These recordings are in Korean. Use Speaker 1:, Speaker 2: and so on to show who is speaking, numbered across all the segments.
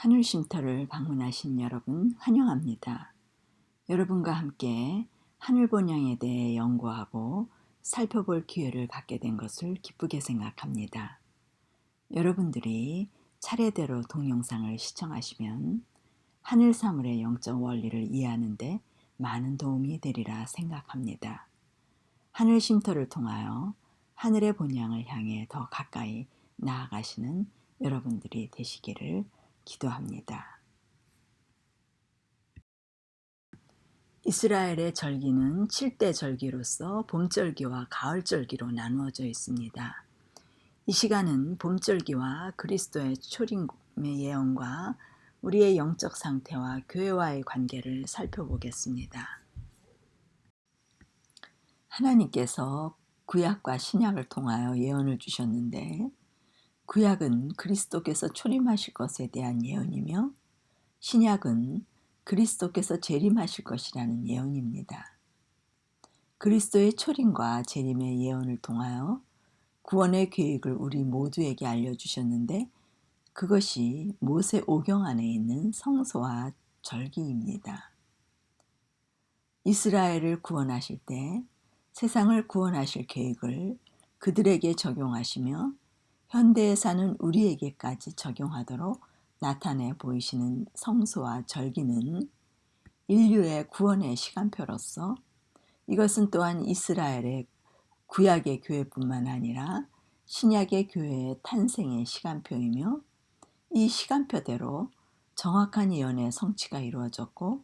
Speaker 1: 하늘 쉼터를 방문하신 여러분 환영합니다. 여러분과 함께 하늘 본향에 대해 연구하고 살펴볼 기회를 갖게 된 것을 기쁘게 생각합니다. 여러분들이 차례대로 동영상을 시청하시면 하늘 사물의 영적 원리를 이해하는 데 많은 도움이 되리라 생각합니다. 하늘 쉼터를 통하여 하늘의 본향을 향해 더 가까이 나아가시는 여러분들이 되시기를 기도합니다. 이스라엘의 절기는 7대 절기로서 봄절기와 가을절기로 나누어져 있습니다. 이 시간은 봄절기와 그리스도의 초림의 예언과 우리의 영적 상태와 교회와의 관계를 살펴보겠습니다. 하나님께서 구약과 신약을 통하여 예언을 주셨는데, 구약은 그리스도께서 초림하실 것에 대한 예언이며 신약은 그리스도께서 재림하실 것이라는 예언입니다. 그리스도의 초림과 재림의 예언을 통하여 구원의 계획을 우리 모두에게 알려주셨는데, 그것이 모세 오경 안에 있는 성소와 절기입니다. 이스라엘을 구원하실 때 세상을 구원하실 계획을 그들에게 적용하시며 현대에 사는 우리에게까지 적용하도록 나타내 보이시는 성소와 절기는 인류의 구원의 시간표로서, 이것은 또한 이스라엘의 구약의 교회뿐만 아니라 신약의 교회의 탄생의 시간표이며, 이 시간표대로 정확한 예언의 성취가 이루어졌고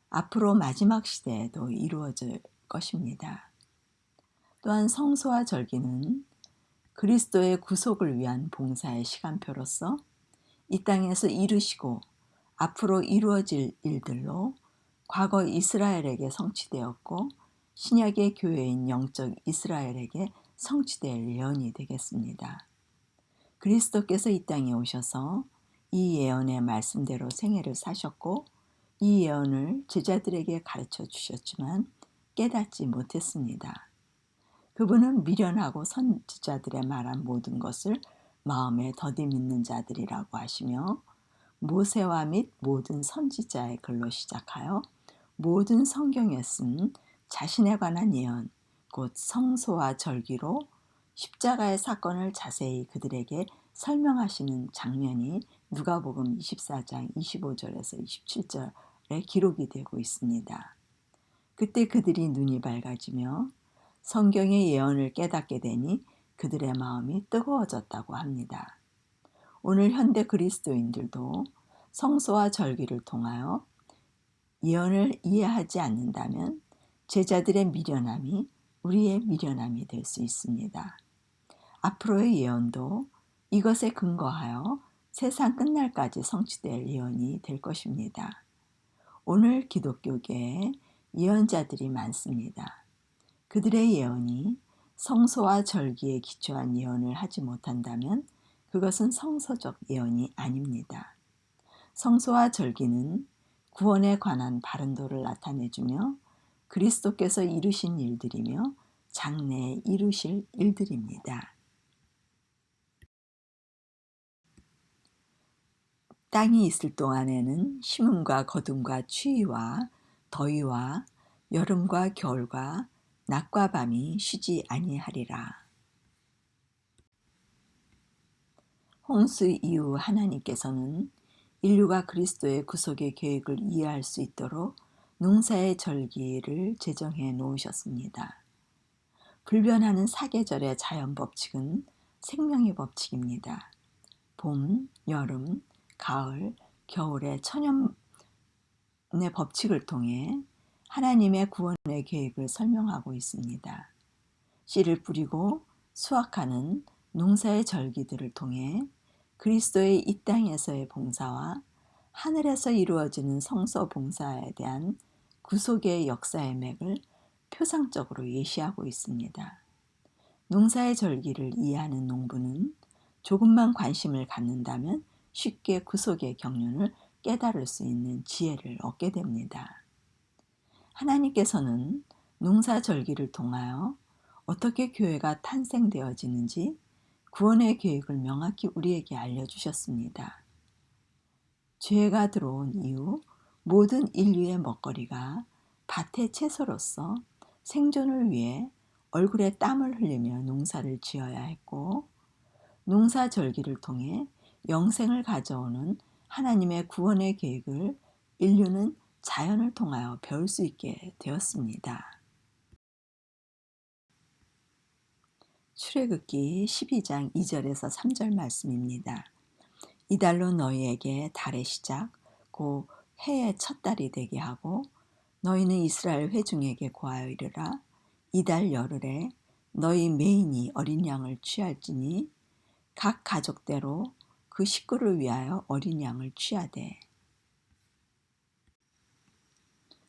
Speaker 1: 앞으로 마지막 시대에도 이루어질 것입니다. 또한 성소와 절기는 그리스도의 구속을 위한 봉사의 시간표로서 이 땅에서 이루시고 앞으로 이루어질 일들로 과거 이스라엘에게 성취되었고 신약의 교회인 영적 이스라엘에게 성취될 예언이 되겠습니다. 그리스도께서 이 땅에 오셔서 이 예언의 말씀대로 생애를 사셨고 이 예언을 제자들에게 가르쳐 주셨지만 깨닫지 못했습니다. 그분은 미련하고 선지자들의 말한 모든 것을 마음에 더디 믿는 자들이라고 하시며, 모세와 및 모든 선지자의 글로 시작하여 모든 성경에 쓴 자신에 관한 예언, 곧 성소와 절기로 십자가의 사건을 자세히 그들에게 설명하시는 장면이 누가복음 24장 25절에서 27절에 기록이 되고 있습니다. 그때 그들이 눈이 밝아지며 성경의 예언을 깨닫게 되니 그들의 마음이 뜨거워졌다고 합니다. 오늘 현대 그리스도인들도 성소와 절기를 통하여 예언을 이해하지 않는다면 제자들의 미련함이 우리의 미련함이 될 수 있습니다. 앞으로의 예언도 이것에 근거하여 세상 끝날까지 성취될 예언이 될 것입니다. 오늘 기독교계에 예언자들이 많습니다. 그들의 예언이 성소와 절기에 기초한 예언을 하지 못한다면 그것은 성서적 예언이 아닙니다. 성소와 절기는 구원에 관한 바른도를 나타내주며 그리스도께서 이루신 일들이며 장래에 이루실 일들입니다. 땅이 있을 동안에는 심음과 거둠과 추위와 더위와 여름과 겨울과 낮과 밤이 쉬지 아니하리라. 홍수 이후 하나님께서는 인류가 그리스도의 구속의 계획을 이해할 수 있도록 농사의 절기를 제정해 놓으셨습니다. 불변하는 사계절의 자연 법칙은 생명의 법칙입니다. 봄, 여름, 가을, 겨울의 천연의 법칙을 통해 하나님의 구원의 계획을 설명하고 있습니다. 씨를 뿌리고 수확하는 농사의 절기들을 통해 그리스도의 이 땅에서의 봉사와 하늘에서 이루어지는 성서 봉사에 대한 구속의 역사의 맥을 표상적으로 예시하고 있습니다. 농사의 절기를 이해하는 농부는 조금만 관심을 갖는다면 쉽게 구속의 경륜을 깨달을 수 있는 지혜를 얻게 됩니다. 하나님께서는 농사절기를 통하여 어떻게 교회가 탄생되어지는지 구원의 계획을 명확히 우리에게 알려주셨습니다. 죄가 들어온 이후 모든 인류의 먹거리가 밭의 채소로서 생존을 위해 얼굴에 땀을 흘리며 농사를 지어야 했고, 농사절기를 통해 영생을 가져오는 하나님의 구원의 계획을 인류는 자연을 통하여 배울 수 있게 되었습니다. 출애굽기 12장 2절에서 3절 말씀입니다. 이달로 너희에게 달의 시작 곧 해의 첫 달이 되게 하고 너희는 이스라엘 회중에게 고하여 이르라. 이달 열흘에 너희 매인이 어린 양을 취할지니 각 가족대로 그 식구를 위하여 어린 양을 취하되.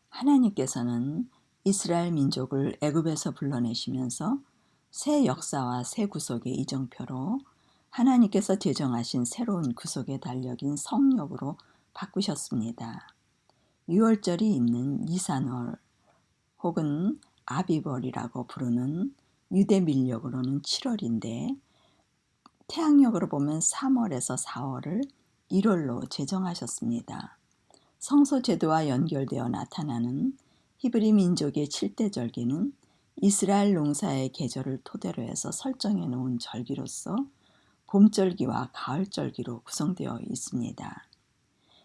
Speaker 1: 하나님께서는 이스라엘 민족을 애굽에서 불러내시면서 새 역사와 새 구속의 이정표로 하나님께서 제정하신 새로운 구속의 달력인 성령으로 바꾸셨습니다. 유월절이 있는 니산월 혹은 아비벌이라고 부르는 유대 밀력으로는 7월인데 태양력으로 보면 3월에서 4월을 1월로 제정하셨습니다. 성소제도와 연결되어 나타나는 히브리 민족의 7대 절기는 이스라엘 농사의 계절을 토대로 해서 설정해 놓은 절기로서 봄절기와 가을절기로 구성되어 있습니다.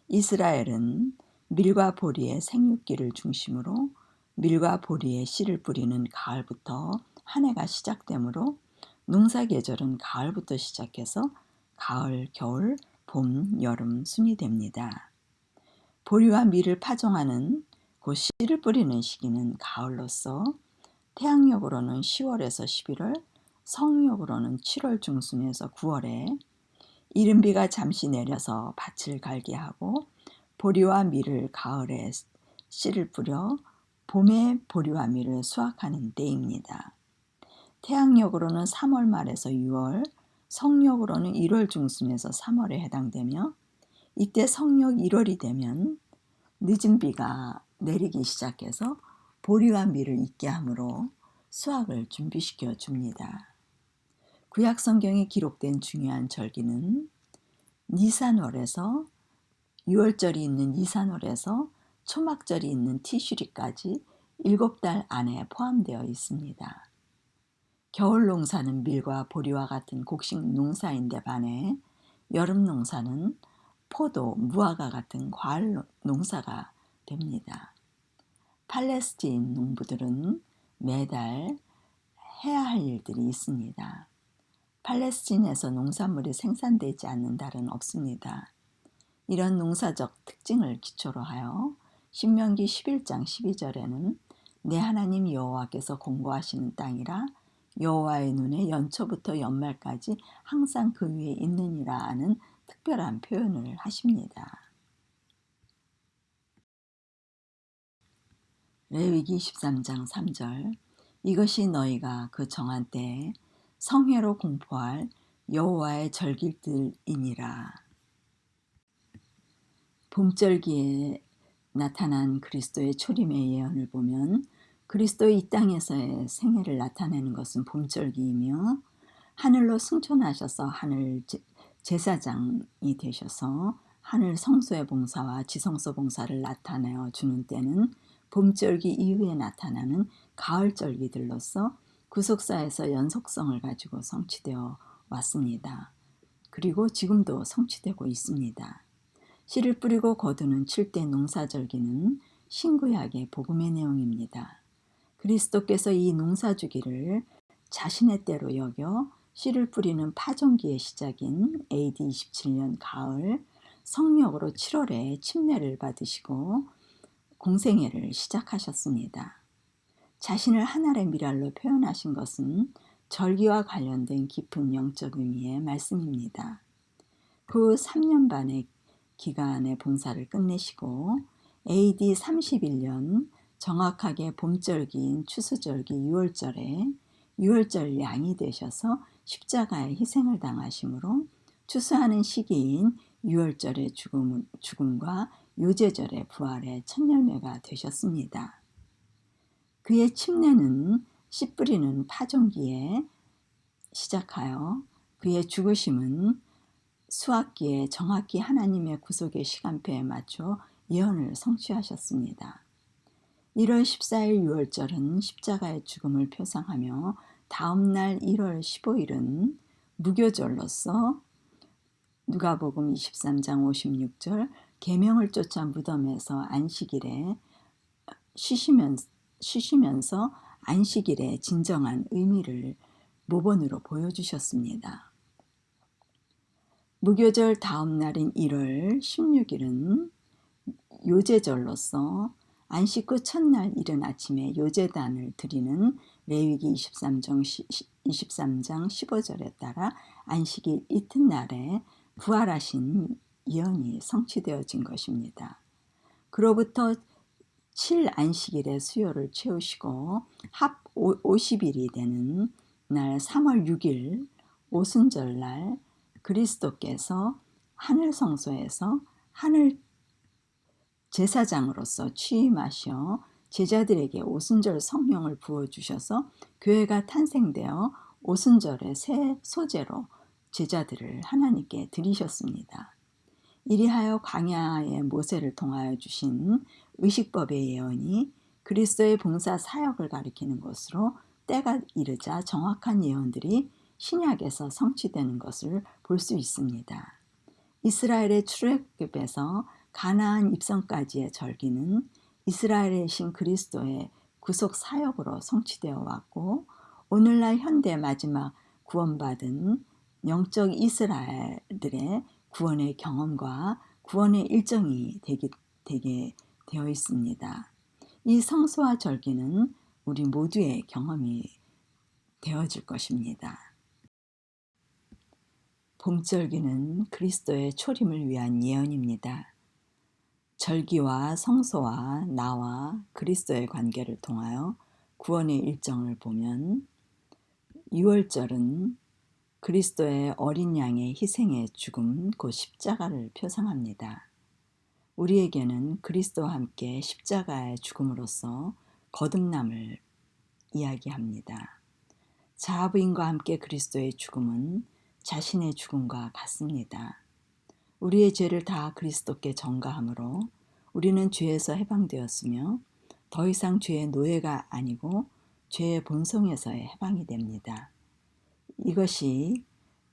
Speaker 1: 이스라엘은 밀과 보리의 생육기를 중심으로 밀과 보리의 씨를 뿌리는 가을부터 한 해가 시작되므로 농사 계절은 가을부터 시작해서 가을, 겨울, 봄, 여름 순이 됩니다. 보리와 밀을 파종하는 곧 씨를 뿌리는 시기는 가을로서 태양력으로는 10월에서 11월, 성력으로는 7월 중순에서 9월에 이른 비가 잠시 내려서 밭을 갈게 하고 보리와 밀을 가을에 씨를 뿌려 봄에 보리와 밀을 수확하는 때입니다. 태양력으로는 3월 말에서 6월, 성력으로는 1월 중순에서 3월에 해당되며 이때 성력 1월이 되면 늦은 비가 내리기 시작해서 보리와 밀을 익게 하므로 수확을 준비시켜 줍니다. 구약 성경에 기록된 중요한 절기는 니산월에서 6월절이 있는 니산월에서 초막절이 있는 티슈리까지 7달 안에 포함되어 있습니다. 겨울 농사는 밀과 보리와 같은 곡식 농사인데 반해 여름 농사는 포도, 무화과 같은 과일 농사가 됩니다. 팔레스틴 농부들은 매달 해야 할 일들이 있습니다. 팔레스틴에서 농산물이 생산되지 않는 달은 없습니다. 이런 농사적 특징을 기초로 하여 신명기 11장 12절에는 내 하나님 여호와께서 공고하시는 땅이라 여호와의 눈에 연초부터 연말까지 항상 그 위에 있느니라 하는 특별한 표현을 하십니다. 레위기 13장 3절 이것이 너희가 그 정한 때에 성회로 공포할 여호와의 절기들이니라. 봄절기에 나타난 그리스도의 초림의 예언을 보면 그리스도의 이 땅에서의 생애를 나타내는 것은 봄절기이며 하늘로 승천하셔서 하늘 제사장이 되셔서 하늘 성소의 봉사와 지성소 봉사를 나타내어 주는 때는 봄절기 이후에 나타나는 가을절기들로서 구속사에서 연속성을 가지고 성취되어 왔습니다. 그리고 지금도 성취되고 있습니다. 씨를 뿌리고 거두는 7대 농사절기는 신구약의 복음의 내용입니다. 그리스도께서 이 농사주기를 자신의 때로 여겨 씨를 뿌리는 파종기의 시작인 AD 27년 가을 성령으로 7월에 침례를 받으시고 공생애를 시작하셨습니다. 자신을 한 알의 미랄로 표현하신 것은 절기와 관련된 깊은 영적 의미의 말씀입니다. 그 3년 반의 기간의 봉사를 끝내시고 AD 31년 정확하게 봄절기인 추수절기 6월절에 6월절 양이 되셔서 십자가의 희생을 당하심으로 추수하는 시기인 6월절의 죽음과 유제절의 부활의 첫 열매가 되셨습니다. 그의 침례는 씨 뿌리는 파종기에 시작하여 그의 죽으심은 수학기에 정확히 하나님의 구속의 시간표에 맞춰 예언을 성취하셨습니다. 1월 14일 유월절은 십자가의 죽음을 표상하며 다음 날 1월 15일은 무교절로서 누가복음 23장 56절 계명을 쫓아 무덤에서 안식일에 쉬시면서 안식일의 진정한 의미를 모본으로 보여주셨습니다. 무교절 다음 날인 1월 16일은 요제절로서 안식 후 첫날 이른 아침에 요제단을 드리는 레위기 23장 15절에 따라 안식일 이튿날에 부활하신 예언이 성취되어진 것입니다. 그로부터 7안식일의 수요를 채우시고 합 50일이 되는 날 3월 6일 오순절날 그리스도께서 하늘 성소에서 하늘 제사장으로서 취임하셔 제자들에게 오순절 성령을 부어주셔서 교회가 탄생되어 오순절의 새 소재로 제자들을 하나님께 드리셨습니다. 이리하여 광야의 모세를 통하여 주신 의식법의 예언이 그리스도의 봉사 사역을 가리키는 것으로 때가 이르자 정확한 예언들이 신약에서 성취되는 것을 볼 수 있습니다. 이스라엘의 출애굽에서 가나안 입성까지의 절기는 이스라엘의 신 그리스도의 구속 사역으로 성취되어 왔고 오늘날 현대 마지막 구원받은 영적 이스라엘들의 구원의 경험과 구원의 일정이 되게 되어 있습니다. 이 성소와 절기는 우리 모두의 경험이 되어질 것입니다. 봄절기는 그리스도의 초림을 위한 예언입니다. 절기와 성소와 나와 그리스도의 관계를 통하여 구원의 일정을 보면 6월절은 그리스도의 어린 양의 희생의 죽음, 곧 십자가를 표상합니다. 우리에게는 그리스도와 함께 십자가의 죽음으로써 거듭남을 이야기합니다. 자아부인과 함께 그리스도의 죽음은 자신의 죽음과 같습니다. 우리의 죄를 다 그리스도께 전가함으로 우리는 죄에서 해방되었으며 더 이상 죄의 노예가 아니고 죄의 본성에서의 해방이 됩니다. 이것이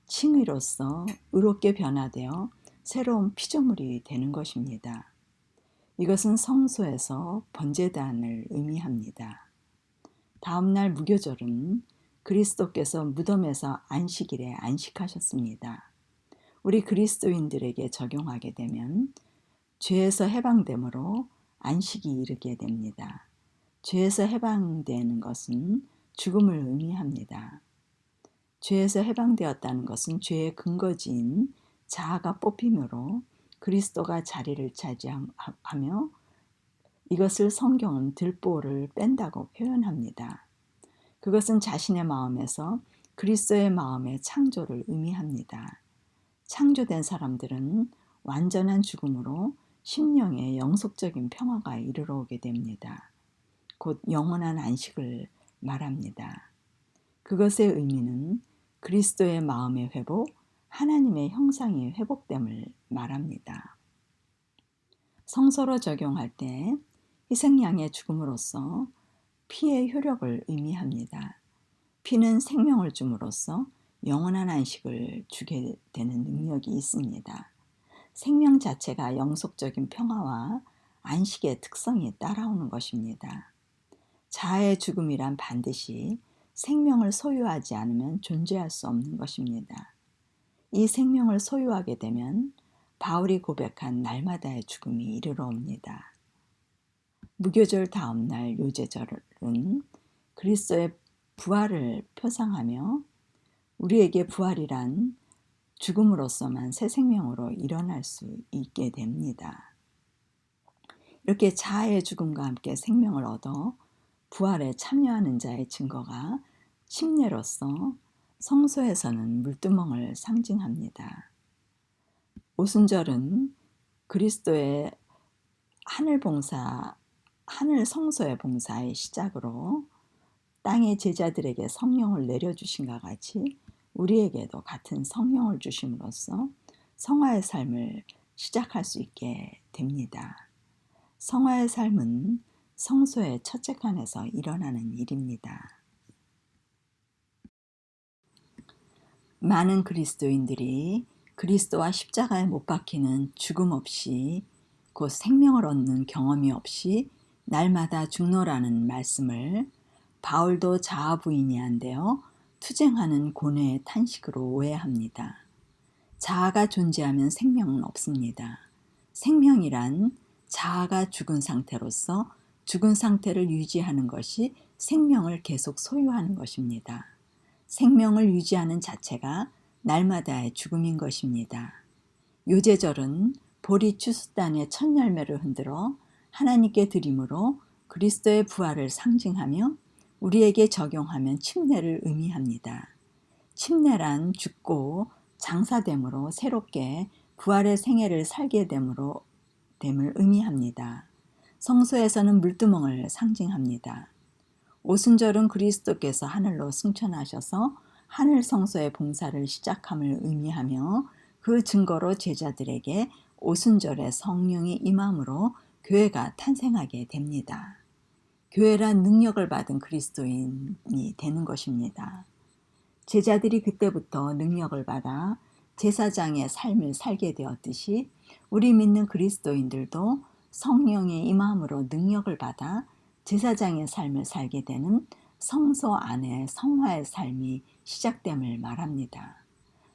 Speaker 1: 칭의로서 의롭게 변화되어 새로운 피조물이 되는 것입니다. 이것은 성소에서 번제단을 의미합니다. 다음 날 무교절은 그리스도께서 무덤에서 안식일에 안식하셨습니다. 우리 그리스도인들에게 적용하게 되면 죄에서 해방됨으로 안식이 이르게 됩니다. 죄에서 해방되는 것은 죽음을 의미합니다. 죄에서 해방되었다는 것은 죄의 근거지인 자아가 뽑힘으로 그리스도가 자리를 차지하며 이것을 성경은 들보를 뺀다고 표현합니다. 그것은 자신의 마음에서 그리스도의 마음의 창조를 의미합니다. 창조된 사람들은 완전한 죽음으로 심령의 영속적인 평화가 이르러 오게 됩니다. 곧 영원한 안식을 말합니다. 그것의 의미는 그리스도의 마음의 회복, 하나님의 형상이 회복됨을 말합니다. 성소로 적용할 때 희생양의 죽음으로써 피의 효력을 의미합니다. 피는 생명을 줌으로써 영원한 안식을 주게 되는 능력이 있습니다. 생명 자체가 영속적인 평화와 안식의 특성이 따라오는 것입니다. 자아의 죽음이란 반드시 생명을 소유하지 않으면 존재할 수 없는 것입니다. 이 생명을 소유하게 되면 바울이 고백한 날마다의 죽음이 이르러 옵니다. 무교절 다음 날 요제절은 그리스도의 부활을 표상하며 우리에게 부활이란 죽음으로서만 새 생명으로 일어날 수 있게 됩니다. 이렇게 자아의 죽음과 함께 생명을 얻어 부활에 참여하는 자의 증거가 침례로서 성소에서는 물두멍을 상징합니다. 오순절은 그리스도의 하늘 성소의 봉사의 시작으로 땅의 제자들에게 성령을 내려주신과 같이 우리에게도 같은 성령을 주심으로써 성화의 삶을 시작할 수 있게 됩니다. 성화의 삶은 성소의 첫째 칸에서 일어나는 일입니다. 많은 그리스도인들이 그리스도와 십자가에 못 박히는 죽음 없이 곧 생명을 얻는 경험이 없이 날마다 죽노라는 말씀을 바울도 자아 부인이 안 되어 투쟁하는 고뇌의 탄식으로 오해합니다. 자아가 존재하면 생명은 없습니다. 생명이란 자아가 죽은 상태로서 죽은 상태를 유지하는 것이 생명을 계속 소유하는 것입니다. 생명을 유지하는 자체가 날마다의 죽음인 것입니다. 요제절은 보리 추수단의 첫 열매를 흔들어 하나님께 드림으로 그리스도의 부활을 상징하며 우리에게 적용하면 침례를 의미합니다. 침례란 죽고 장사됨으로 새롭게 부활의 생애를 살게 됨을 의미합니다. 성소에서는 물두멍을 상징합니다. 오순절은 그리스도께서 하늘로 승천하셔서 하늘 성소의 봉사를 시작함을 의미하며 그 증거로 제자들에게 오순절에 성령이 임함으로 교회가 탄생하게 됩니다. 교회란 능력을 받은 그리스도인이 되는 것입니다. 제자들이 그때부터 능력을 받아 제사장의 삶을 살게 되었듯이 우리 믿는 그리스도인들도 성령의 임함으로 능력을 받아 제사장의 삶을 살게 되는 성소 안에 성화의 삶이 시작됨을 말합니다.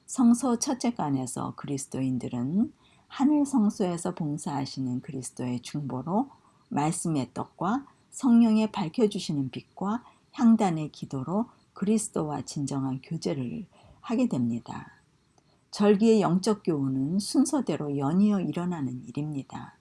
Speaker 1: 성소 첫째 칸에서 그리스도인들은 하늘 성소에서 봉사하시는 그리스도의 중보로 말씀의 떡과 성령의 밝혀주시는 빛과 향단의 기도로 그리스도와 진정한 교제를 하게 됩니다. 절기의 영적 교훈은 순서대로 연이어 일어나는 일입니다.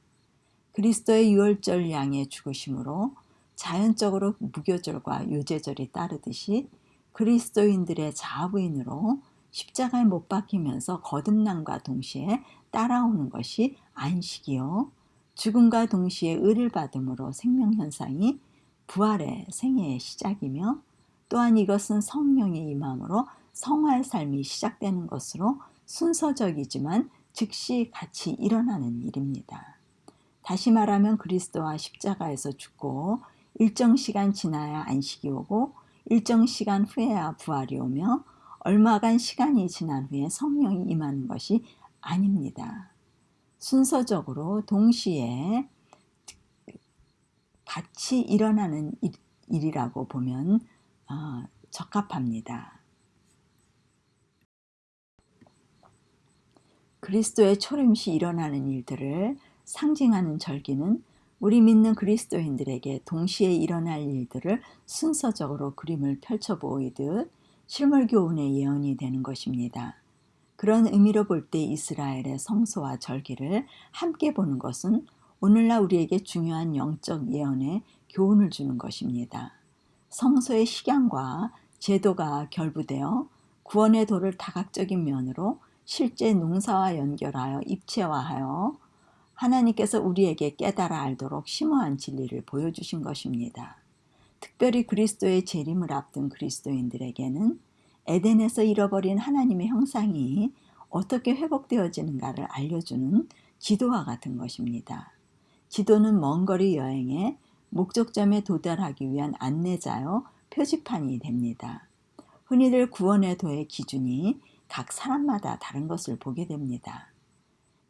Speaker 1: 그리스도의 유월절 양의 죽으심으로 자연적으로 무교절과 요제절이 따르듯이 그리스도인들의 자아부인으로 십자가에 못 박히면서 거듭남과 동시에 따라오는 것이 안식이요 죽음과 동시에 의를 받음으로 생명현상이 부활의 생애의 시작이며 또한 이것은 성령의 임함으로 성화의 삶이 시작되는 것으로 순서적이지만 즉시 같이 일어나는 일입니다. 다시 말하면 그리스도와 십자가에서 죽고 일정 시간 지나야 안식이 오고 일정 시간 후에야 부활이 오며 얼마간 시간이 지난 후에 성령이 임하는 것이 아닙니다. 순서적으로 동시에 같이 일어나는 일이라고 보면 적합합니다. 그리스도의 초림시 일어나는 일들을 상징하는 절기는 우리 믿는 그리스도인들에게 동시에 일어날 일들을 순서적으로 그림을 펼쳐 보이듯 실물 교훈의 예언이 되는 것입니다. 그런 의미로 볼 때 이스라엘의 성소와 절기를 함께 보는 것은 오늘날 우리에게 중요한 영적 예언의 교훈을 주는 것입니다. 성소의 식양과 제도가 결부되어 구원의 도를 다각적인 면으로 실제 농사와 연결하여 입체화하여 하나님께서 우리에게 깨달아 알도록 심오한 진리를 보여주신 것입니다. 특별히 그리스도의 재림을 앞둔 그리스도인들에게는 에덴에서 잃어버린 하나님의 형상이 어떻게 회복되어지는가를 알려주는 지도와 같은 것입니다. 지도는 먼 거리 여행에 목적점에 도달하기 위한 안내자요 표지판이 됩니다. 흔히들 구원의 도의 기준이 각 사람마다 다른 것을 보게 됩니다.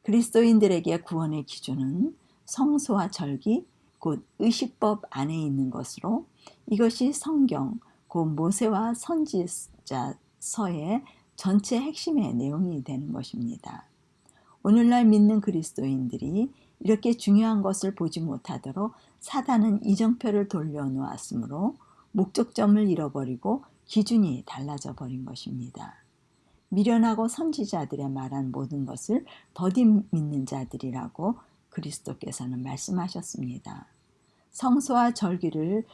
Speaker 1: 그리스도인들에게 구원의 기준은 성소와 절기, 곧 의식법 안에 있는 것으로 이것이 성경, 곧 모세와 선지자서의 전체 핵심의 내용이 되는 것입니다. 오늘날 믿는 그리스도인들이 이렇게 중요한 것을 보지 못하도록 사단은 이정표를 돌려놓았으므로 목적점을 잃어버리고 기준이 달라져 버린 것입니다. 미련하고 선지자들의 말한 모든 것을 더디 믿는 자들이라고 그리스도께서는 말씀하셨습니다. 성소와 절기를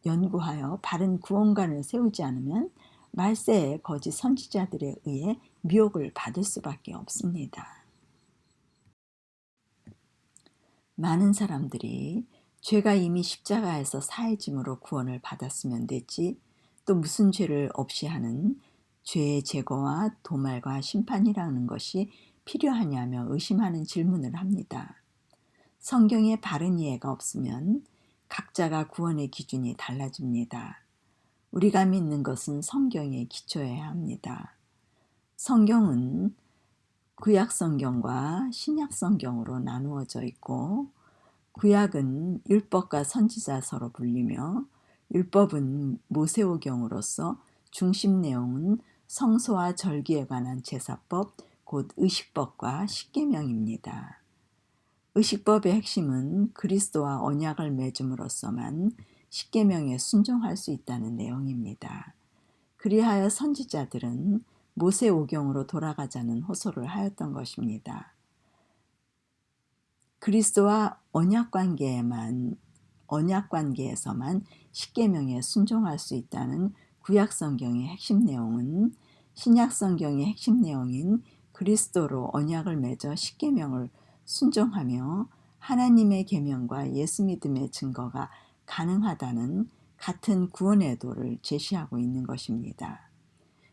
Speaker 1: 연구하여 바른 구원관을 세우지 않으면 말세의 거짓 선지자들에 의해 미혹을 받을 수밖에 없습니다. 많은 사람들이 죄가 이미 십자가에서 사해짐으로 구원을 받았으면 됐지 또 무슨 죄를 없이 하는 죄의 제거와 도말과 심판이라는 것이 필요하냐며 의심하는 질문을 합니다. 성경에 바른 이해가 없으면 각자가 구원의 기준이 달라집니다. 우리가 믿는 것은 성경에 기초해야 합니다. 성경은 구약 성경과 신약 성경으로 나누어져 있고, 구약은 율법과 선지자서로 불리며 율법은 모세오경으로서 중심 내용은 성소와 절기에 관한 제사법, 곧 의식법과 십계명입니다. 의식법의 핵심은 그리스도와 언약을 맺음으로써만 십계명에 순종할 수 있다는 내용입니다. 그리하여 선지자들은 모세오경으로 돌아가자는 호소를 하였던 것입니다. 그리스도와 언약관계에서만 십계명에 순종할 수 있다는 구약 성경의 핵심 내용은 신약 성경의 핵심 내용인 그리스도로 언약을 맺어 십계명을 순종하며 하나님의 계명과 예수 믿음의 증거가 가능하다는 같은 구원의 도를 제시하고 있는 것입니다.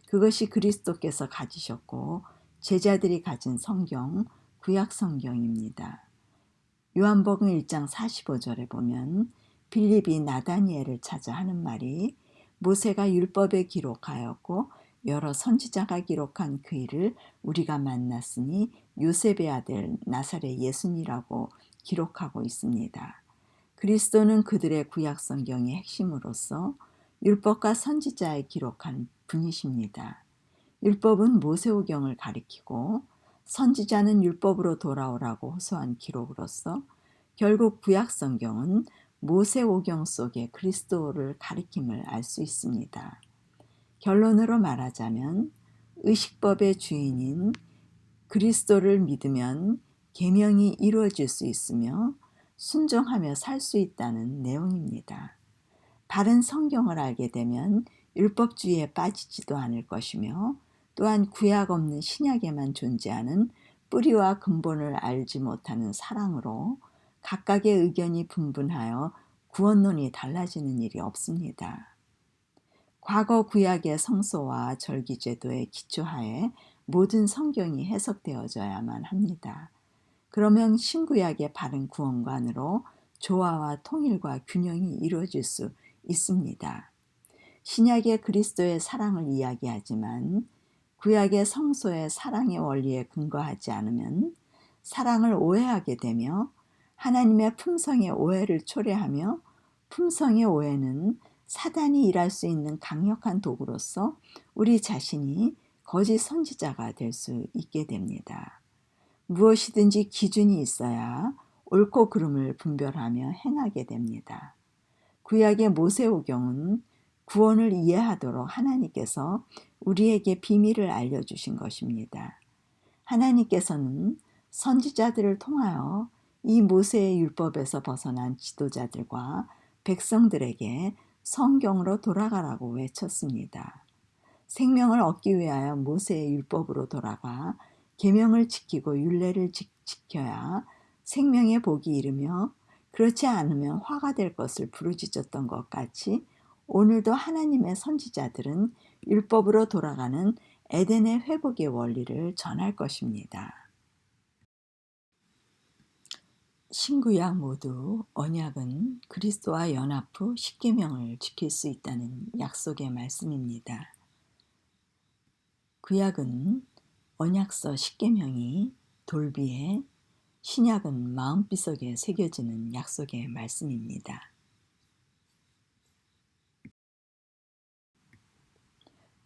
Speaker 1: 그것이 그리스도께서 가지셨고 제자들이 가진 성경, 구약 성경입니다. 요한복음 1장 45절에 보면 빌립이 나다니엘을 찾아 하는 말이 모세가 율법에 기록하였고 여러 선지자가 기록한 그 일을 우리가 만났으니 요셉의 아들 나사렛 예수니라고 기록하고 있습니다. 그리스도는 그들의 구약 성경의 핵심으로서 율법과 선지자에 기록한 분이십니다. 율법은 모세오경을 가리키고 선지자는 율법으로 돌아오라고 호소한 기록으로서 결국 구약 성경은 모세오경 속의 그리스도를 가리킴을 알 수 있습니다. 결론으로 말하자면 의식법의 주인인 그리스도를 믿으면 계명이 이루어질 수 있으며 순종하며 살 수 있다는 내용입니다. 바른 성경을 알게 되면 율법주의에 빠지지도 않을 것이며 또한 구약 없는 신약에만 존재하는 뿌리와 근본을 알지 못하는 사랑으로 각각의 의견이 분분하여 구원론이 달라지는 일이 없습니다. 과거 구약의 성소와 절기제도의 기초하에 모든 성경이 해석되어져야만 합니다. 그러면 신구약의 바른 구원관으로 조화와 통일과 균형이 이루어질 수 있습니다. 신약의 그리스도의 사랑을 이야기하지만 구약의 성소의 사랑의 원리에 근거하지 않으면 사랑을 오해하게 되며 하나님의 품성의 오해를 초래하며 품성의 오해는 사단이 일할 수 있는 강력한 도구로서 우리 자신이 거짓 선지자가 될 수 있게 됩니다. 무엇이든지 기준이 있어야 옳고 그름을 분별하며 행하게 됩니다. 구약의 모세오경은 구원을 이해하도록 하나님께서 우리에게 비밀을 알려주신 것입니다. 하나님께서는 선지자들을 통하여 이 모세의 율법에서 벗어난 지도자들과 백성들에게 성경으로 돌아가라고 외쳤습니다. 생명을 얻기 위하여 모세의 율법으로 돌아가 계명을 지키고 율례를 지켜야 생명의 복이 이르며 그렇지 않으면 화가 될 것을 부르짖었던 것 같이 오늘도 하나님의 선지자들은 율법으로 돌아가는 에덴의 회복의 원리를 전할 것입니다. 신구약 모두 언약은 그리스도와 연합 후 십계명을 지킬 수 있다는 약속의 말씀입니다. 구약은 언약서 십계명이 돌비에, 신약은 마음비석에 새겨지는 약속의 말씀입니다.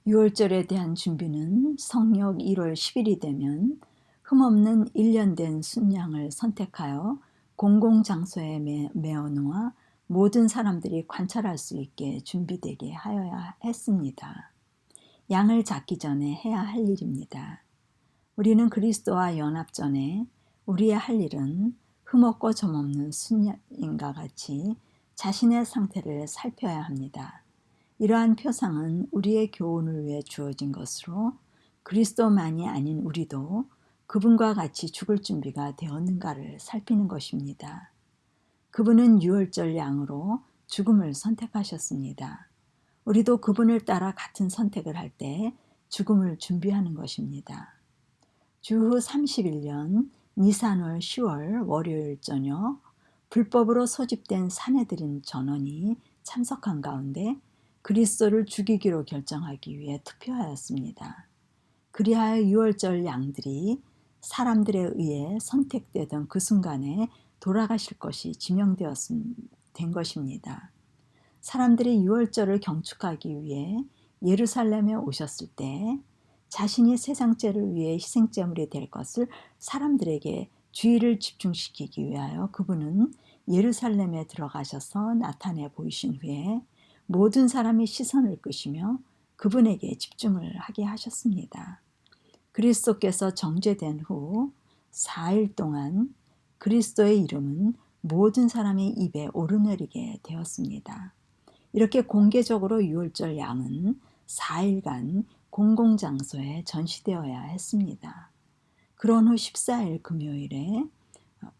Speaker 1: 유월절에 대한 준비는 성력 1월 10일이 되면 흠없는 1년 된 순양을 선택하여 공공장소에 메어놓아 모든 사람들이 관찰할 수 있게 준비되게 하여야 했습니다. 양을 잡기 전에 해야 할 일입니다. 우리는 그리스도와 연합 전에 우리의 할 일은 흠없고 점없는 순양과 같이 자신의 상태를 살펴야 합니다. 이러한 표상은 우리의 교훈을 위해 주어진 것으로 그리스도만이 아닌 우리도 그분과 같이 죽을 준비가 되었는가를 살피는 것입니다. 그분은 유월절 양으로 죽음을 선택하셨습니다. 우리도 그분을 따라 같은 선택을 할 때 죽음을 준비하는 것입니다. 주후 31년 니산월 10월 월요일 저녁 불법으로 소집된 사내들인 전원이 참석한 가운데 그리스도를 죽이기로 결정하기 위해 투표하였습니다. 그리하여 유월절 양들이 사람들에 의해 선택되던 그 순간에 돌아가실 것이 된 것입니다. 사람들이 유월절을 경축하기 위해 예루살렘에 오셨을 때 자신이 세상죄를 위해 희생제물이 될 것을 사람들에게 주의를 집중시키기 위하여 그분은 예루살렘에 들어가셔서 나타내 보이신 후에 모든 사람의 시선을 끄시며 그분에게 집중을 하게 하셨습니다. 그리스도께서 정죄된 후 4일 동안 그리스도의 이름은 모든 사람의 입에 오르내리게 되었습니다. 이렇게 공개적으로 유월절 양은 4일간 공공장소에 전시되어야 했습니다. 그런 후 14일 금요일에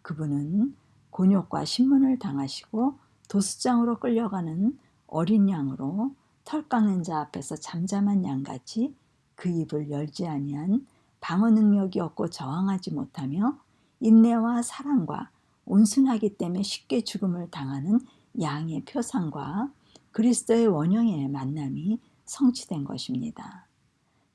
Speaker 1: 그분은 곤욕과 신문을 당하시고 도수장으로 끌려가는 어린 양으로 털 깎는 자 앞에서 잠잠한 양같이 그 입을 열지 아니한 방어 능력이 없고 저항하지 못하며 인내와 사랑과 온순하기 때문에 쉽게 죽음을 당하는 양의 표상과 그리스도의 원형의 만남이 성취된 것입니다.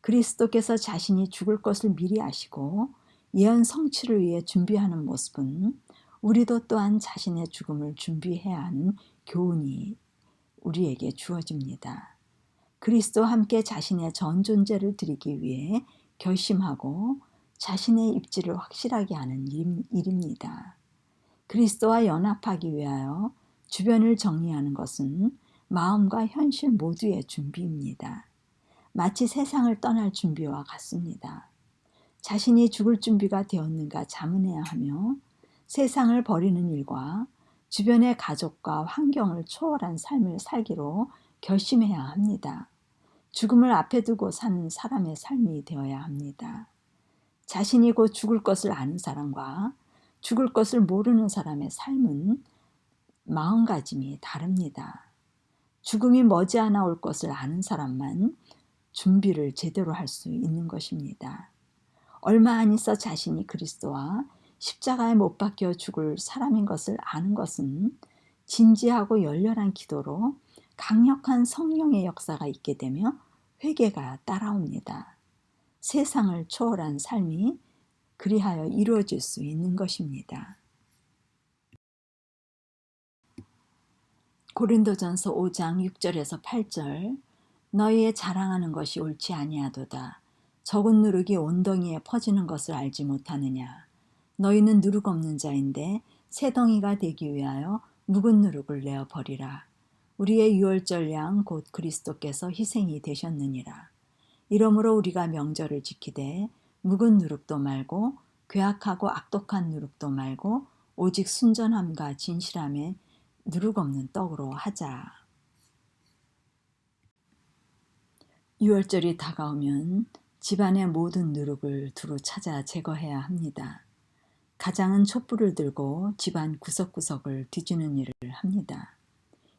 Speaker 1: 그리스도께서 자신이 죽을 것을 미리 아시고 예언 성취를 위해 준비하는 모습은 우리도 또한 자신의 죽음을 준비해야 하는 교훈이 우리에게 주어집니다. 그리스도와 함께 자신의 전 존재를 드리기 위해 결심하고 자신의 입지를 확실하게 하는 일입니다. 그리스도와 연합하기 위하여 주변을 정리하는 것은 마음과 현실 모두의 준비입니다. 마치 세상을 떠날 준비와 같습니다. 자신이 죽을 준비가 되었는가 자문해야 하며 세상을 버리는 일과 주변의 가족과 환경을 초월한 삶을 살기로 결심해야 합니다. 죽음을 앞에 두고 사는 사람의 삶이 되어야 합니다. 자신이 곧 죽을 것을 아는 사람과 죽을 것을 모르는 사람의 삶은 마음가짐이 다릅니다. 죽음이 머지않아 올 것을 아는 사람만 준비를 제대로 할 수 있는 것입니다. 얼마 안 있어 자신이 그리스도와 십자가에 못 박혀 죽을 사람인 것을 아는 것은 진지하고 열렬한 기도로 강력한 성령의 역사가 있게 되며 회개가 따라옵니다. 세상을 초월한 삶이 그리하여 이루어질 수 있는 것입니다. 고린도전서 5장 6절에서 8절 너희의 자랑하는 것이 옳지 아니하도다. 적은 누룩이 온덩이에 퍼지는 것을 알지 못하느냐. 너희는 누룩 없는 자인데 새 덩이가 되기 위하여 묵은 누룩을 내어 버리라. 우리의 유월절 양 곧 그리스도께서 희생이 되셨느니라. 이러므로 우리가 명절을 지키되 묵은 누룩도 말고 괴악하고 악독한 누룩도 말고 오직 순전함과 진실함에 누룩 없는 떡으로 하자. 유월절이 다가오면 집안의 모든 누룩을 두루 찾아 제거해야 합니다. 가장은 촛불을 들고 집안 구석구석을 뒤지는 일을 합니다.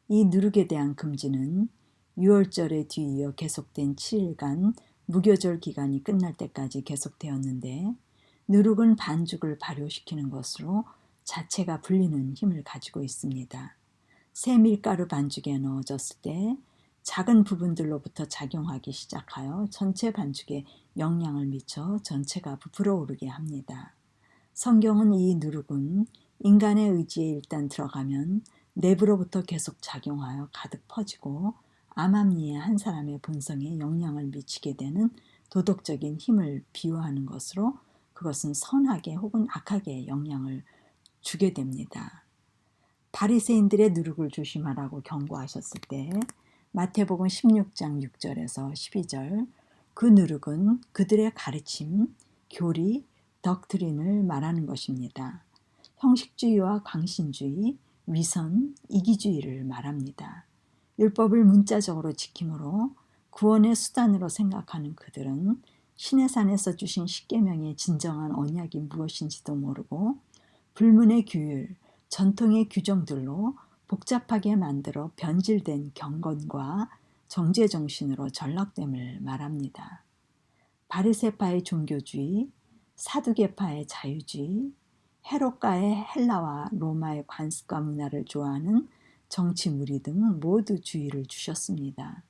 Speaker 1: 이 누룩에 대한 금지는 유월절에 뒤이어 계속된 7일간 무교절 기간이 끝날 때까지 계속되었는데 누룩은 반죽을 발효시키는 것으로 자체가 불리는 힘을 가지고 있습니다. 새 밀가루 반죽에 넣어졌을 때 작은 부분들로부터 작용하기 시작하여 전체 반죽에 영향을 미쳐 전체가 부풀어 오르게 합니다. 성경은 이 누룩은 인간의 의지에 일단 들어가면 내부로부터 계속 작용하여 가득 퍼지고 암암리에 한 사람의 본성에 영향을 미치게 되는 도덕적인 힘을 비유하는 것으로 그것은 선하게 혹은 악하게 영향을 주게 됩니다. 바리새인들의 누룩을 조심하라고 경고하셨을 때 마태복음 16장 6절에서 12절 그 누룩은 그들의 가르침, 교리, 덕트린을 말하는 것입니다. 형식주의와 광신주의, 위선, 이기주의를 말합니다. 율법을 문자적으로 지킴으로 구원의 수단으로 생각하는 그들은 신의 산에서 주신 십계명의 진정한 언약이 무엇인지도 모르고 불문의 규율, 전통의 규정들로 복잡하게 만들어 변질된 경건과 정죄정신으로 전락됨을 말합니다. 바리새파의 종교주의, 사두개파의 자유주의, 헤롯가의 헬라와 로마의 관습과 문화를 좋아하는 정치 무리 등 모두 주의를 주셨습니다.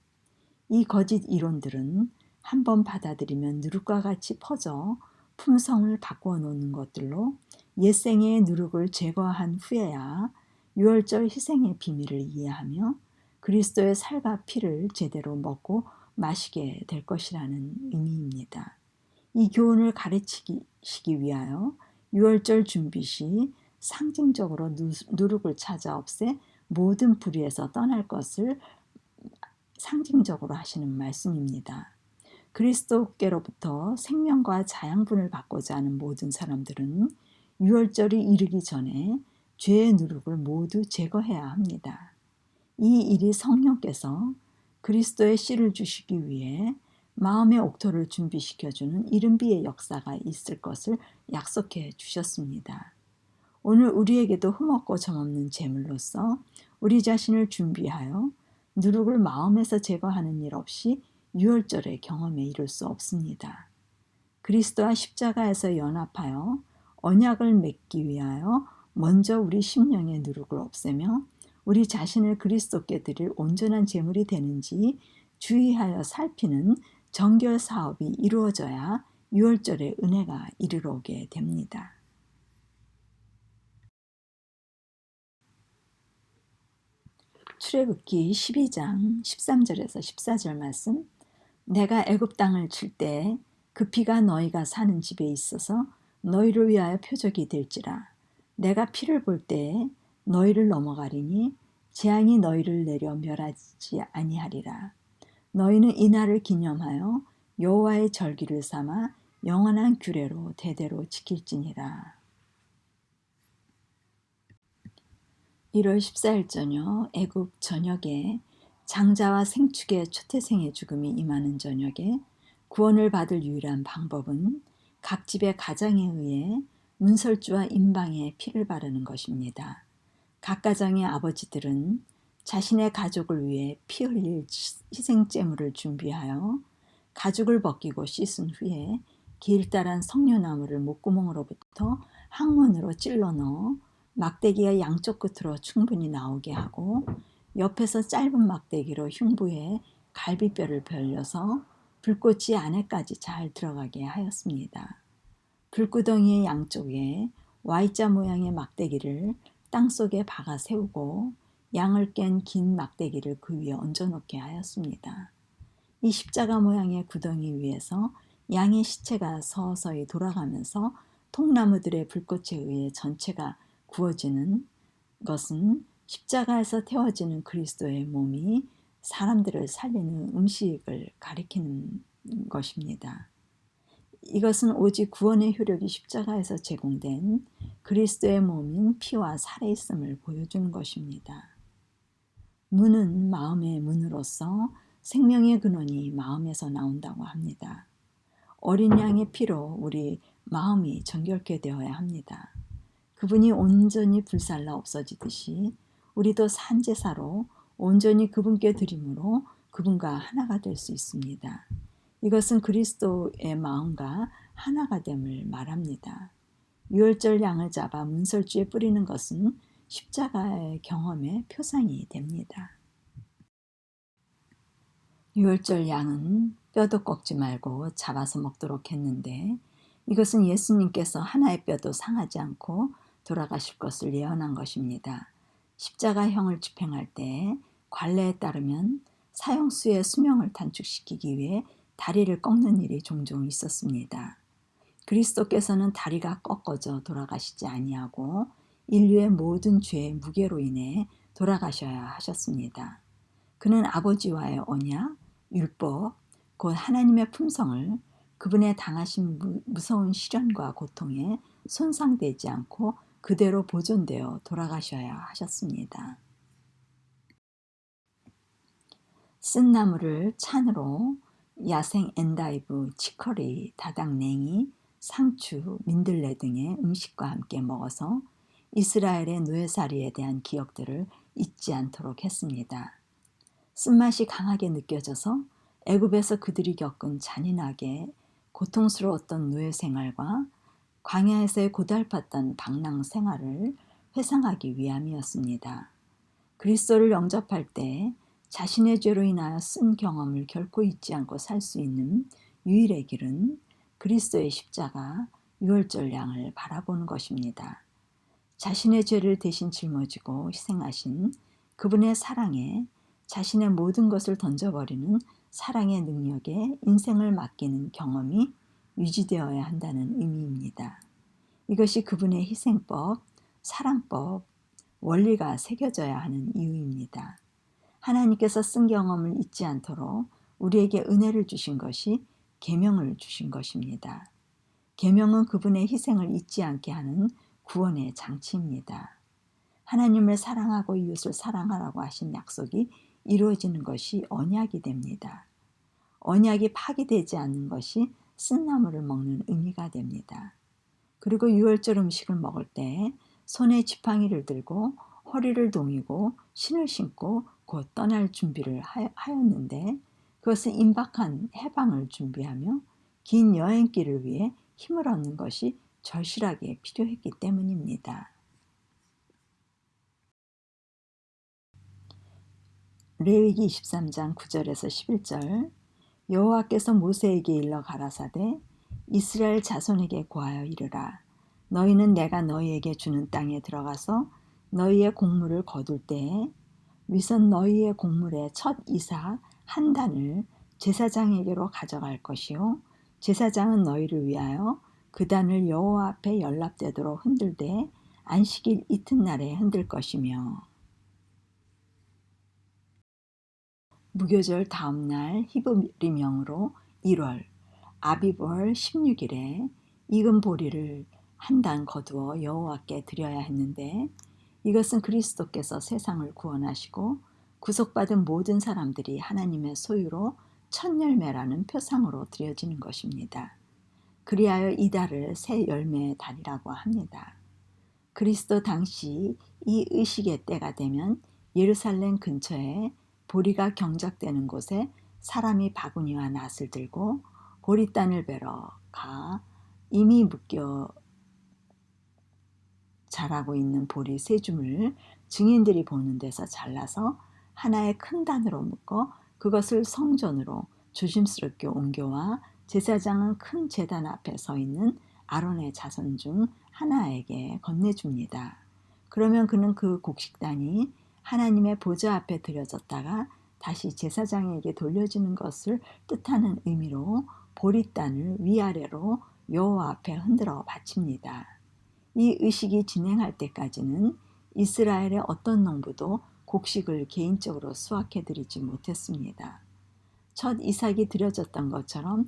Speaker 1: 이 거짓 이론들은 한번 받아들이면 누룩과 같이 퍼져 품성을 바꾸어 놓는 것들로 옛생애의 누룩을 제거한 후에야 유월절 희생의 비밀을 이해하며 그리스도의 살과 피를 제대로 먹고 마시게 될 것이라는 의미입니다. 이 교훈을 가르치기 위하여 유월절 준비 시 상징적으로 누룩을 찾아 없애 모든 불의에서 떠날 것을 상징적으로 하시는 말씀입니다. 그리스도께로부터 생명과 자양분을 받고자 하는 모든 사람들은 유월절이 이르기 전에 죄의 누룩을 모두 제거해야 합니다. 이 일이 성령께서 그리스도의 씨를 주시기 위해 마음의 옥토를 준비시켜주는 이른비의 역사가 있을 것을 약속해 주셨습니다. 오늘 우리에게도 흠없고 점없는 제물로서 우리 자신을 준비하여 누룩을 마음에서 제거하는 일 없이 유월절의 경험에 이를 수 없습니다. 그리스도와 십자가에서 연합하여 언약을 맺기 위하여 먼저 우리 심령의 누룩을 없애며 우리 자신을 그리스도께 드릴 온전한 제물이 되는지 주의하여 살피는 정결 사업이 이루어져야 유월절의 은혜가 이르러 오게 됩니다. 출애굽기 12장 13절에서 14절 말씀. 내가 애굽 땅을 칠 때 그 피가 너희가 사는 집에 있어서 너희를 위하여 표적이 될지라. 내가 피를 볼 때 너희를 넘어가리니 재앙이 너희를 내려 멸하지 아니하리라. 너희는 이날을 기념하여 여호와의 절기를 삼아 영원한 규례로 대대로 지킬지니라. 1월 14일 저녁 애굽 전역에 장자와 생축의 초태생의 죽음이 임하는 저녁에 구원을 받을 유일한 방법은 각 집의 가장에 의해 문설주와 임방에 피를 바르는 것입니다. 각 가정의 아버지들은 자신의 가족을 위해 피 흘릴 희생제물을 준비하여 가죽을 벗기고 씻은 후에 길다란 석류나무를 목구멍으로부터 항문으로 찔러 넣어 막대기가 양쪽 끝으로 충분히 나오게 하고 옆에서 짧은 막대기로 흉부에 갈비뼈를 벌려서 불꽃이 안에까지 잘 들어가게 하였습니다. 불구덩이의 양쪽에 Y자 모양의 막대기를 땅속에 박아 세우고 양을 깬 긴 막대기를 그 위에 얹어놓게 하였습니다. 이 십자가 모양의 구덩이 위에서 양의 시체가 서서히 돌아가면서 통나무들의 불꽃에 의해 전체가 구워지는 것은 십자가에서 태워지는 그리스도의 몸이 사람들을 살리는 음식을 가리키는 것입니다. 이것은 오직 구원의 효력이 십자가에서 제공된 그리스도의 몸인 피와 살에 있음을 보여주는 것입니다. 문은 마음의 문으로서 생명의 근원이 마음에서 나온다고 합니다. 어린 양의 피로 우리 마음이 정결케 되어야 합니다. 그분이 온전히 불살라 없어지듯이 우리도 산제사로 온전히 그분께 드림으로 그분과 하나가 될 수 있습니다. 이것은 그리스도의 마음과 하나가 됨을 말합니다. 유월절 양을 잡아 문설주에 뿌리는 것은 십자가의 경험의 표상이 됩니다. 유월절 양은 뼈도 꺾지 말고 잡아서 먹도록 했는데 이것은 예수님께서 하나의 뼈도 상하지 않고 돌아가실 것을 예언한 것입니다. 십자가형을 집행할 때 관례에 따르면 사형수의 수명을 단축시키기 위해 다리를 꺾는 일이 종종 있었습니다. 그리스도께서는 다리가 꺾어져 돌아가시지 아니하고 인류의 모든 죄의 무게로 인해 돌아가셔야 하셨습니다. 그는 아버지와의 언약, 율법, 곧 하나님의 품성을 그분의 당하신 무서운 시련과 고통에 손상되지 않고 그대로 보존되어 돌아가셔야 하셨습니다. 쓴 나무를 찬으로 야생 엔다이브, 치커리, 다닥냉이, 상추, 민들레 등의 음식과 함께 먹어서 이스라엘의 노예살이에 대한 기억들을 잊지 않도록 했습니다. 쓴맛이 강하게 느껴져서 애굽에서 그들이 겪은 잔인하게 고통스러웠던 노예 생활과 광야에서의 고달팠던 방랑 생활을 회상하기 위함이었습니다. 그리스도를 영접할 때 자신의 죄로 인하여 쓴 경험을 결코 잊지 않고 살 수 있는 유일의 길은 그리스도의 십자가 유월절 양을 바라보는 것입니다. 자신의 죄를 대신 짊어지고 희생하신 그분의 사랑에 자신의 모든 것을 던져버리는 사랑의 능력에 인생을 맡기는 경험이 유지되어야 한다는 의미입니다. 이것이 그분의 희생법, 사랑법, 원리가 새겨져야 하는 이유입니다. 하나님께서 쓴 경험을 잊지 않도록 우리에게 은혜를 주신 것이 계명을 주신 것입니다. 계명은 그분의 희생을 잊지 않게 하는 구원의 장치입니다. 하나님을 사랑하고 이웃을 사랑하라고 하신 약속이 이루어지는 것이 언약이 됩니다. 언약이 파기되지 않는 것이 쓴나물을 먹는 의미가 됩니다. 그리고 유월절 음식을 먹을 때 손에 지팡이를 들고 허리를 동이고 신을 신고 곧 떠날 준비를 하였는데 그것은 임박한 해방을 준비하며 긴 여행길을 위해 힘을 얻는 것이 절실하게 필요했기 때문입니다. 레위기 23장 9절에서 11절 여호와께서 모세에게 일러 가라사대 이스라엘 자손에게 고하여 이르라 너희는 내가 너희에게 주는 땅에 들어가서 너희의 곡물을 거둘 때에 위선 너희의 곡물의 첫 이삭 한 단을 제사장에게로 가져갈 것이요 제사장은 너희를 위하여 그 단을 여호와 앞에 연납되도록 흔들되 안식일 이튿날에 흔들 것이며 무교절 다음날 히브리명으로 1월 아비벌 16일에 익은 보리를 한 단 거두어 여호와께 드려야 했는데 이것은 그리스도께서 세상을 구원하시고 구속받은 모든 사람들이 하나님의 소유로 첫 열매라는 표상으로 드려지는 것입니다. 그리하여 이 달을 새 열매의 달이라고 합니다. 그리스도 당시 이 의식의 때가 되면 예루살렘 근처에 보리가 경작되는 곳에 사람이 바구니와 낫을 들고 보리단을 베러 가 이미 묶여 자라고 있는 보리 세 줌을 증인들이 보는 데서 잘라서 하나의 큰 단으로 묶어 그것을 성전으로 조심스럽게 옮겨와 제사장은 큰 제단 앞에 서 있는 아론의 자손 중 하나에게 건네줍니다. 그러면 그는 그 곡식단이 하나님의 보좌 앞에 들여졌다가 다시 제사장에게 돌려지는 것을 뜻하는 의미로 보리단을 위아래로 여호와 앞에 흔들어 바칩니다. 이 의식이 진행할 때까지는 이스라엘의 어떤 농부도 곡식을 개인적으로 수확해드리지 못했습니다. 첫 이삭이 드려졌던 것처럼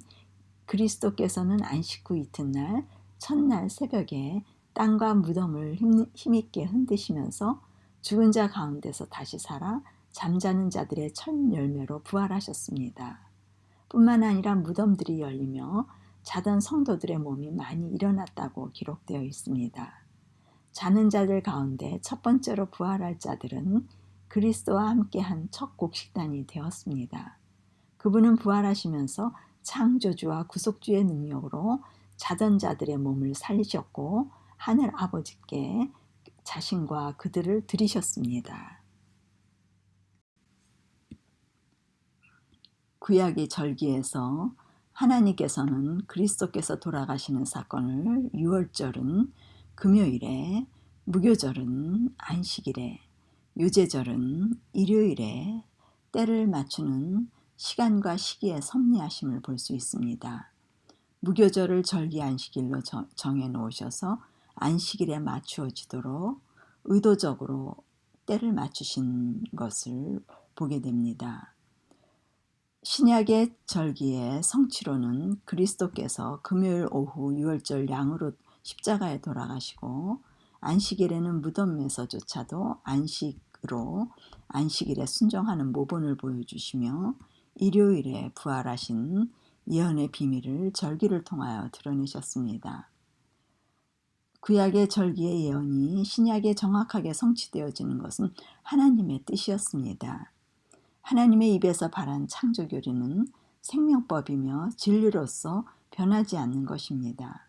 Speaker 1: 그리스도께서는 안식 후 이튿날 첫날 새벽에 땅과 무덤을 힘있게 흔드시면서 죽은 자 가운데서 다시 살아 잠자는 자들의 첫 열매로 부활하셨습니다. 뿐만 아니라 무덤들이 열리며 자던 성도들의 몸이 많이 일어났다고 기록되어 있습니다. 자는 자들 가운데 첫 번째로 부활할 자들은 그리스도와 함께한 첫 곡식단이 되었습니다. 그분은 부활하시면서 창조주와 구속주의 능력으로 자던 자들의 몸을 살리셨고 하늘 아버지께 자신과 그들을 드리셨습니다. 구약의 절기에서 하나님께서는 그리스도께서 돌아가시는 사건을 유월절은 금요일에, 무교절은 안식일에, 유제절은 일요일에 때를 맞추는 시간과 시기의 섭리하심을 볼 수 있습니다. 무교절을 절기 안식일로 정해 놓으셔서 안식일에 맞추어지도록 의도적으로 때를 맞추신 것을 보게 됩니다. 신약의 절기의 성취로는 그리스도께서 금요일 오후 유월절 양으로 십자가에 돌아가시고 안식일에는 무덤에서조차도 안식으로 안식일에 순종하는 모본을 보여주시며 일요일에 부활하신 예언의 비밀을 절기를 통하여 드러내셨습니다. 구약의 절기의 예언이 신약에 정확하게 성취되어지는 것은 하나님의 뜻이었습니다. 하나님의 입에서 발한 창조교리는 생명법이며 진리로서 변하지 않는 것입니다.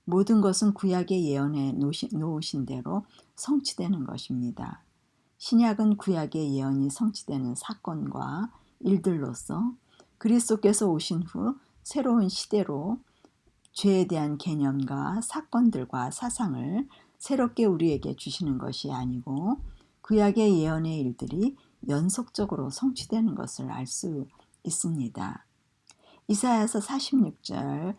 Speaker 1: 모든 것은 구약의 예언에 놓으신 대로 성취되는 것입니다. 신약은 구약의 예언이 성취되는 사건과 일들로서 그리스도께서 오신 후 새로운 시대로 죄에 대한 개념과 사건들과 사상을 새롭게 우리에게 주시는 것이 아니고 구약의 예언의 일들이 연속적으로 성취되는 것을 알 수 있습니다. 이사야서 46장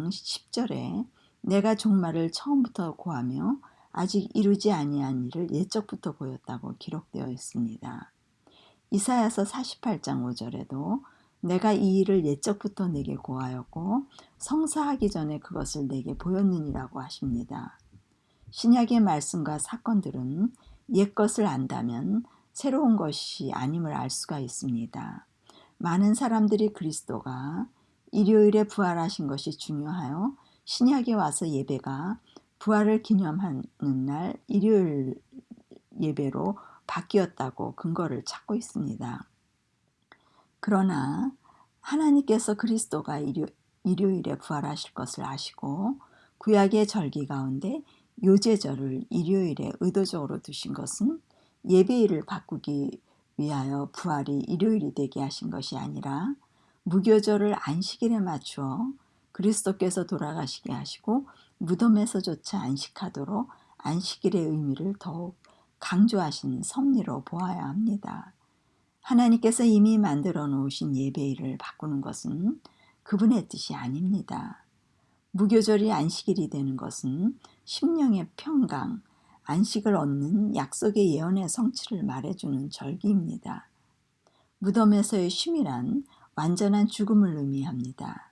Speaker 1: 10절에 내가 종말을 처음부터 고하며 아직 이루지 아니한 일을 예적부터 보였다고 기록되어 있습니다. 이사야서 48장 5절에도 내가 이 일을 예적부터 내게 고하였고 성사하기 전에 그것을 내게 보였느니라고 하십니다. 신약의 말씀과 사건들은 옛것을 안다면 새로운 것이 아님을 알 수가 있습니다. 많은 사람들이 그리스도가 일요일에 부활하신 것이 중요하여 신약에 와서 예배가 부활을 기념하는 날 일요일 예배로 바뀌었다고 근거를 찾고 있습니다. 그러나 하나님께서 그리스도가 일요일에 부활하실 것을 아시고 구약의 절기 가운데 요제절을 일요일에 의도적으로 두신 것은 예배일을 바꾸기 위하여 부활이 일요일이 되게 하신 것이 아니라 무교절을 안식일에 맞추어 그리스도께서 돌아가시게 하시고 무덤에서조차 안식하도록 안식일의 의미를 더욱 강조하신 섭리로 보아야 합니다. 하나님께서 이미 만들어 놓으신 예배일을 바꾸는 것은 그분의 뜻이 아닙니다. 무교절이 안식일이 되는 것은 심령의 평강, 안식을 얻는 약속의 예언의 성취를 말해주는 절기입니다. 무덤에서의 쉼이란 완전한 죽음을 의미합니다.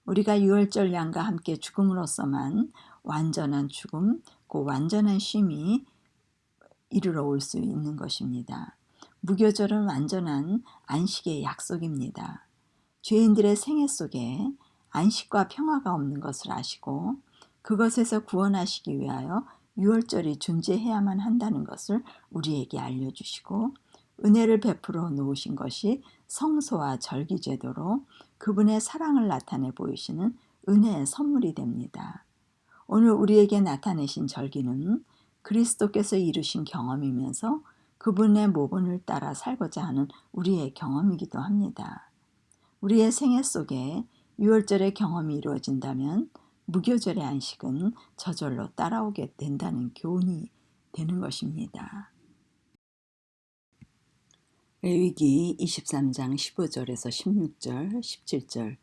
Speaker 1: 우리가 유월절 양과 함께 죽음으로써만 완전한 죽음, 그 완전한 쉼이 이르러 올 수 있는 것입니다. 무교절은 완전한 안식의 약속입니다. 죄인들의 생애 속에 안식과 평화가 없는 것을 아시고 그것에서 구원하시기 위하여 유월절이 존재해야만 한다는 것을 우리에게 알려주시고 은혜를 베풀어 놓으신 것이 성소와 절기제도로 그분의 사랑을 나타내 보이시는 은혜의 선물이 됩니다. 오늘 우리에게 나타내신 절기는 그리스도께서 이루신 경험이면서 그분의 모본을 따라 살고자 하는 우리의 경험이기도 합니다. 우리의 생애 속에 유월절의 경험이 이루어진다면 무교절의 안식은 저절로 따라오게 된다는 교훈이 되는 것입니다. 레위기 23장 15절에서 16절, 17절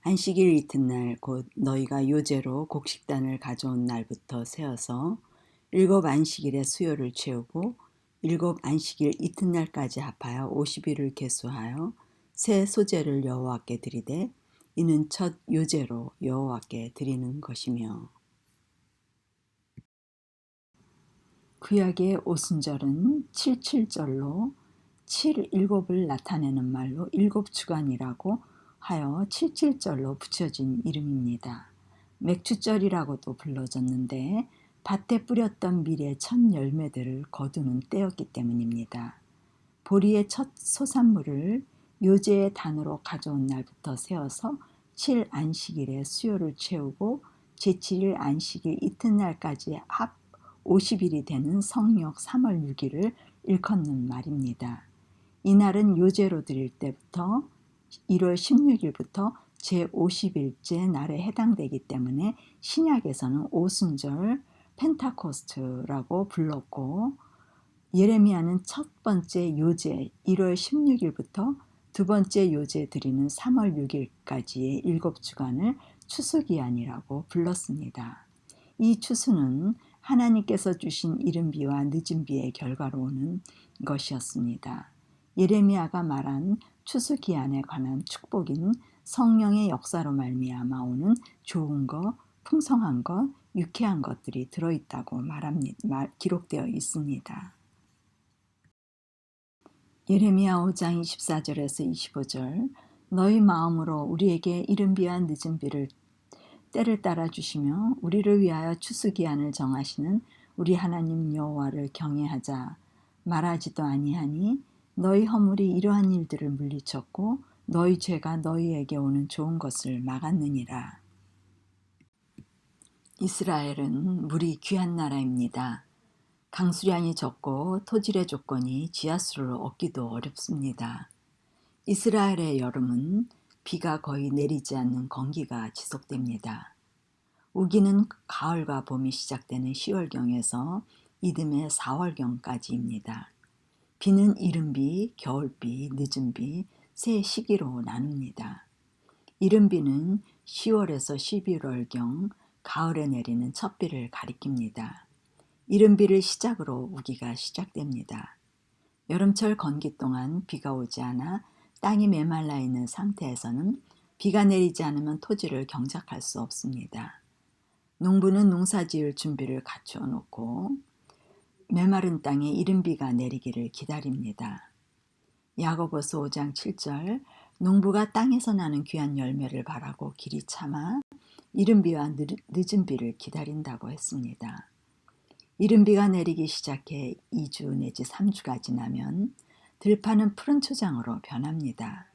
Speaker 1: 안식일 이튿날 곧 너희가 요제로 곡식단을 가져온 날부터 세어서 7 안식일의 수요를 채우고 7 안식일 이튿날까지 합하여 50일을 계수하여 새 소제를 여호와께 드리되 이는 첫 요제로 여호와께 드리는 것이며 구약의 오순절은 77절로 7을 나타내는 말로 7주간이라고 하여 77절로 붙여진 이름입니다. 맥주절이라고도 불러졌는데 밭에 뿌렸던 밀의 첫 열매들을 거두는 때였기 때문입니다. 보리의 첫 소산물을 요제의 단으로 가져온 날부터 세어서 7 안식일의 수요를 채우고 제7일 안식일 이튿날까지 합 50일이 되는 성력 3월 6일을 일컫는 말입니다. 이날은 요제로 드릴 때부터 1월 16일부터 제50일째 날에 해당되기 때문에 신약에서는 오순절 펜타코스트라고 불렀고 예레미야는 첫 번째 요제 1월 16일부터 두 번째 요제 드리는 3월 6일까지의 7주간을 추수기한이라고 불렀습니다. 이 추수는 하나님께서 주신 이른 비와 늦은 비의 결과로 오는 것이었습니다. 예레미야가 말한 추수기한에 관한 축복인 성령의 역사로 말미암아 오는 좋은 것, 풍성한 것, 유쾌한 것들이 들어있다고 기록되어 있습니다. 예레미야 5장 24절에서 25절 너희 마음으로 우리에게 이른 비와 늦은 비를 때를 따라 주시며 우리를 위하여 추수기한을 정하시는 우리 하나님 여호와를 경외하자 말하지도 아니하니 너희 허물이 이러한 일들을 물리쳤고 너희 죄가 너희에게 오는 좋은 것을 막았느니라. 이스라엘은 물이 귀한 나라입니다. 강수량이 적고 토질의 조건이 지하수를 얻기도 어렵습니다. 이스라엘의 여름은 비가 거의 내리지 않는 건기가 지속됩니다. 우기는 가을과 봄이 시작되는 10월경에서 이듬해 4월경까지입니다. 비는 이른비, 겨울비, 늦은비 세 시기로 나눕니다. 이른비는 10월에서 11월경 가을에 내리는 첫 비를 가리킵니다. 이른비를 시작으로 우기가 시작됩니다. 여름철 건기 동안 비가 오지 않아 땅이 메말라 있는 상태에서는 비가 내리지 않으면 토지를 경작할 수 없습니다. 농부는 농사 지을 준비를 갖추어 놓고 메마른 땅에 이른비가 내리기를 기다립니다. 야고보서 5장 7절 농부가 땅에서 나는 귀한 열매를 바라고 길이 참아 이른비와 늦은 비를 기다린다고 했습니다. 이른비가 내리기 시작해 2주 내지 3주가 지나면 들판은 푸른 초장으로 변합니다.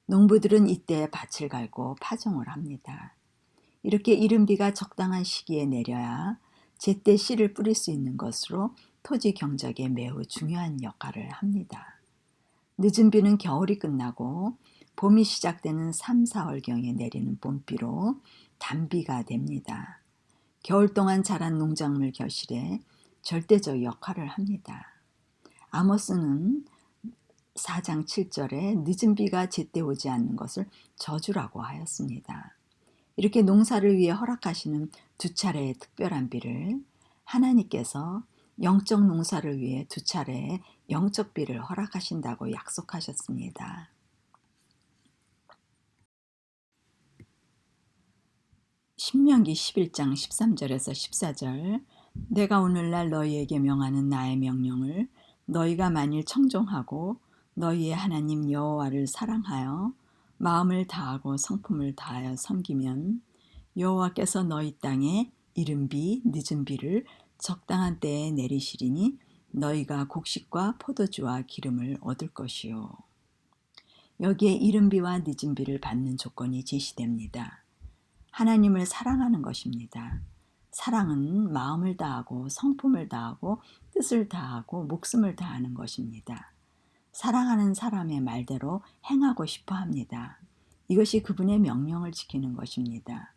Speaker 1: 농부들은 이때 밭을 갈고 파종을 합니다. 이렇게 이른비가 적당한 시기에 내려야 제때 씨를 뿌릴 수 있는 것으로 토지 경작에 매우 중요한 역할을 합니다. 늦은 비는 겨울이 끝나고 봄이 시작되는 3, 4월경에 내리는 봄비로 단비가 됩니다. 겨울 동안 자란 농작물 결실에 절대적 역할을 합니다. 아모스는 4장 7절에 늦은 비가 제때 오지 않는 것을 저주라고 하였습니다. 이렇게 농사를 위해 허락하시는 두 차례의 특별한 비를 하나님께서 영적 농사를 위해 두 차례의 영적 비를 허락하신다고 약속하셨습니다. 신명기 11장 13절에서 14절 내가 오늘날 너희에게 명하는 나의 명령을 너희가 만일 청종하고 너희의 하나님 여호와를 사랑하여 마음을 다하고 성품을 다하여 섬기면 여호와께서 너희 땅에 이른 비 늦은 비를 적당한 때에 내리시리니 너희가 곡식과 포도주와 기름을 얻을 것이요. 여기에 이른 비와 늦은 비를 받는 조건이 제시됩니다. 하나님을 사랑하는 것입니다. 사랑은 마음을 다하고 성품을 다하고 뜻을 다하고 목숨을 다하는 것입니다. 사랑하는 사람의 말대로 행하고 싶어 합니다. 이것이 그분의 명령을 지키는 것입니다.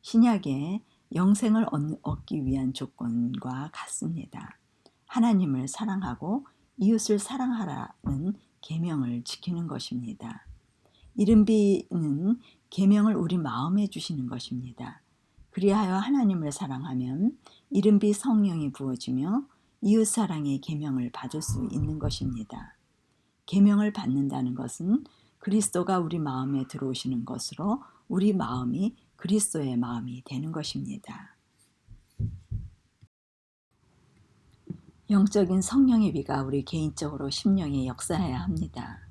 Speaker 1: 신약의 영생을 얻기 위한 조건과 같습니다. 하나님을 사랑하고 이웃을 사랑하라는 계명을 지키는 것입니다. 이른비는 계명을 우리 마음에 주시는 것입니다. 그리하여 하나님을 사랑하면 이른비 성령이 부어지며 이웃사랑의 계명을 받을 수 있는 것입니다. 계명을 받는다는 것은 그리스도가 우리 마음에 들어오시는 것으로 우리 마음이 그리스도의 마음이 되는 것입니다. 영적인 성령의 비가 우리 개인적으로 심령에 역사해야 합니다.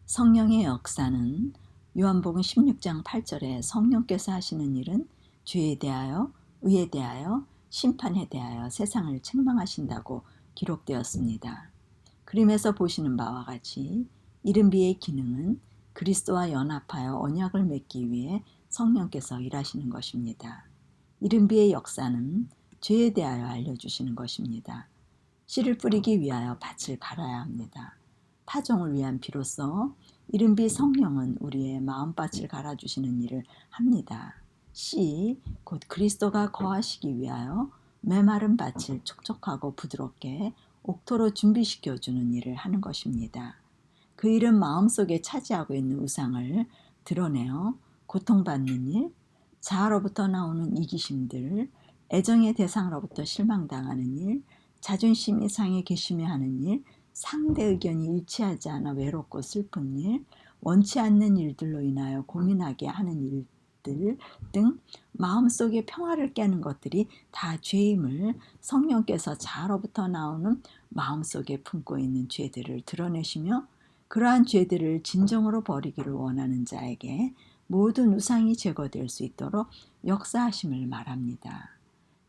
Speaker 1: 성령의 역사는 요한복음 16장 8절에 성령께서 하시는 일은 죄에 대하여, 의에 대하여, 심판에 대하여 세상을 책망하신다고 기록되었습니다. 그림에서 보시는 바와 같이 이른비의 기능은 그리스도와 연합하여 언약을 맺기 위해 성령께서 일하시는 것입니다. 이른비의 역사는 죄에 대하여 알려주시는 것입니다. 씨를 뿌리기 위하여 밭을 갈아야 합니다. 파종을 위한 비로소 이른비 성령은 우리의 마음밭을 갈아주시는 일을 합니다. 씨, 곧 그리스도가 거하시기 위하여 메마른 밭을 촉촉하고 부드럽게 옥토로 준비시켜주는 일을 하는 것입니다. 그 일은 마음속에 차지하고 있는 우상을 드러내어 고통받는 일, 자아로부터 나오는 이기심들, 애정의 대상으로부터 실망당하는 일, 자존심이 상해 괘씸해하는 일, 상대 의견이 일치하지 않아 외롭고 슬픈 일, 원치 않는 일들로 인하여 고민하게 하는 일들 등 마음속의 평화를 깨는 것들이 다 죄임을 성령께서 자아로부터 나오는 마음속에 품고 있는 죄들을 드러내시며 그러한 죄들을 진정으로 버리기를 원하는 자에게 모든 우상이 제거될 수 있도록 역사하심을 말합니다.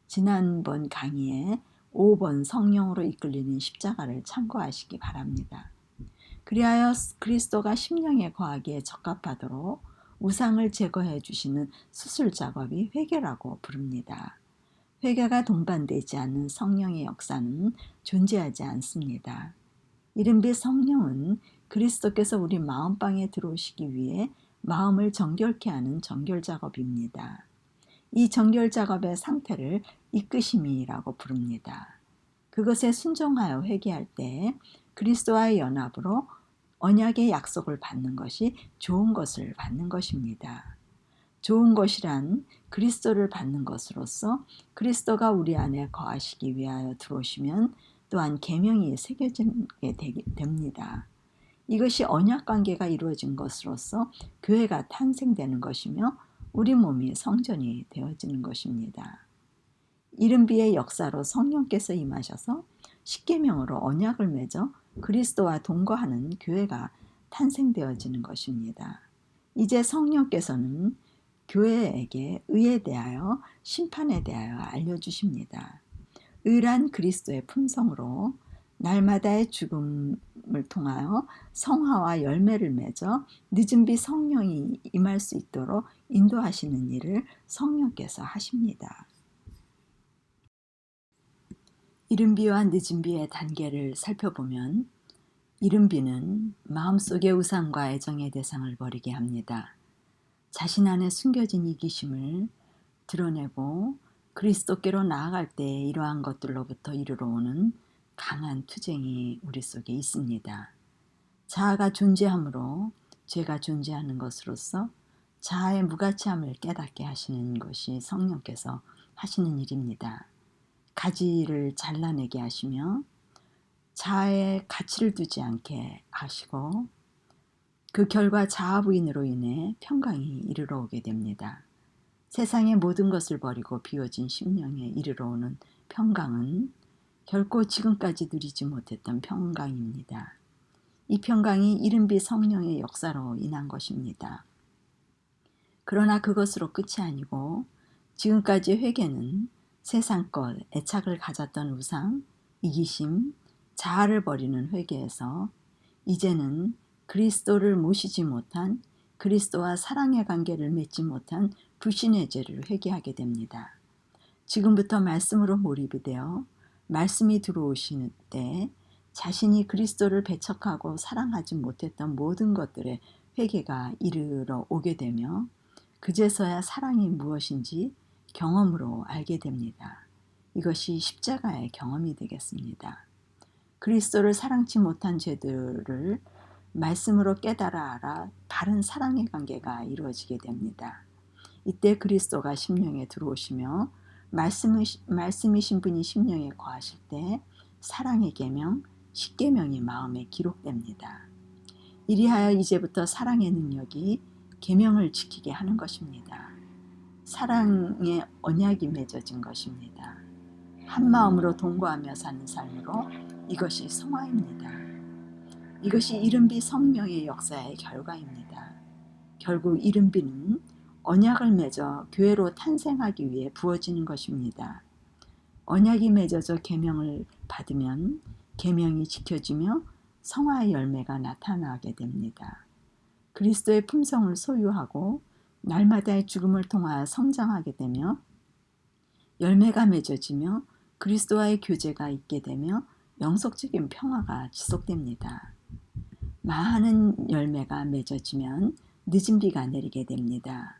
Speaker 1: 지난번 강의에 5번 성령으로 이끌리는 십자가를 참고하시기 바랍니다. 그리하여 그리스도가 심령에 거하기에 적합하도록 우상을 제거해 주시는 수술 작업이 회개라고 부릅니다. 회개가 동반되지 않는 성령의 역사는 존재하지 않습니다. 이른비 성령은 그리스도께서 우리 마음방에 들어오시기 위해 마음을 정결케 하는 정결 작업입니다. 이 정결 작업의 상태를 이끄심이라고 부릅니다. 그것에 순종하여 회개할 때 그리스도와의 연합으로 언약의 약속을 받는 것이 좋은 것을 받는 것입니다. 좋은 것이란 그리스도를 받는 것으로서 그리스도가 우리 안에 거하시기 위하여 들어오시면 또한 계명이 새겨지게 됩니다. 이것이 언약 관계가 이루어진 것으로서 교회가 탄생되는 것이며 우리 몸이 성전이 되어지는 것입니다. 이른비의 역사로 성령께서 임하셔서 십계명으로 언약을 맺어 그리스도와 동거하는 교회가 탄생되어지는 것입니다. 이제 성령께서는 교회에게 의에 대하여 심판에 대하여 알려주십니다. 의란 그리스도의 품성으로 날마다의 죽음을 통하여 성화와 열매를 맺어 늦은 비 성령이 임할 수 있도록 인도하시는 일을 성령께서 하십니다. 이른 비와 늦은 비의 단계를 살펴보면 이른 비는 마음속의 우상과 애정의 대상을 버리게 합니다. 자신 안에 숨겨진 이기심을 드러내고 그리스도께로 나아갈 때 이러한 것들로부터 이르러 오는 강한 투쟁이 우리 속에 있습니다. 자아가 존재함으로 죄가 존재하는 것으로서 자아의 무가치함을 깨닫게 하시는 것이 성령께서 하시는 일입니다. 가지를 잘라내게 하시며 자아에 가치를 두지 않게 하시고 그 결과 자아 부인으로 인해 평강이 이르러 오게 됩니다. 세상의 모든 것을 버리고 비워진 심령에 이르러 오는 평강은 결코 지금까지 누리지 못했던 평강입니다. 이 평강이 이른비 성령의 역사로 인한 것입니다. 그러나 그것으로 끝이 아니고 지금까지 회개는 세상 것, 애착을 가졌던 우상, 이기심, 자아를 버리는 회개에서 이제는 그리스도를 모시지 못한 그리스도와 사랑의 관계를 맺지 못한 불신의 죄를 회개하게 됩니다. 지금부터 말씀으로 몰입이 되어 말씀이 들어오시는 때 자신이 그리스도를 배척하고 사랑하지 못했던 모든 것들의 회개가 이르러 오게 되며 그제서야 사랑이 무엇인지 경험으로 알게 됩니다. 이것이 십자가의 경험이 되겠습니다. 그리스도를 사랑치 못한 죄들을 말씀으로 깨달아 알아 바른 사랑의 관계가 이루어지게 됩니다. 이때 그리스도가 심령에 들어오시며 말씀이신 분이 심령에 거하실 때 사랑의 계명, 십계명이 마음에 기록됩니다. 이리하여 이제부터 사랑의 능력이 계명을 지키게 하는 것입니다. 사랑의 언약이 맺어진 것입니다. 한 마음으로 동거하며 사는 삶으로 이것이 성화입니다. 이것이 이른비 성령의 역사의 결과입니다. 결국 이른비는 언약을 맺어 교회로 탄생하기 위해 부어지는 것입니다. 언약이 맺어져 계명을 받으면 계명이 지켜지며 성화의 열매가 나타나게 됩니다. 그리스도의 품성을 소유하고 날마다의 죽음을 통하여 성장하게 되며 열매가 맺어지며 그리스도와의 교제가 있게 되며 영속적인 평화가 지속됩니다. 많은 열매가 맺어지면 늦은 비가 내리게 됩니다.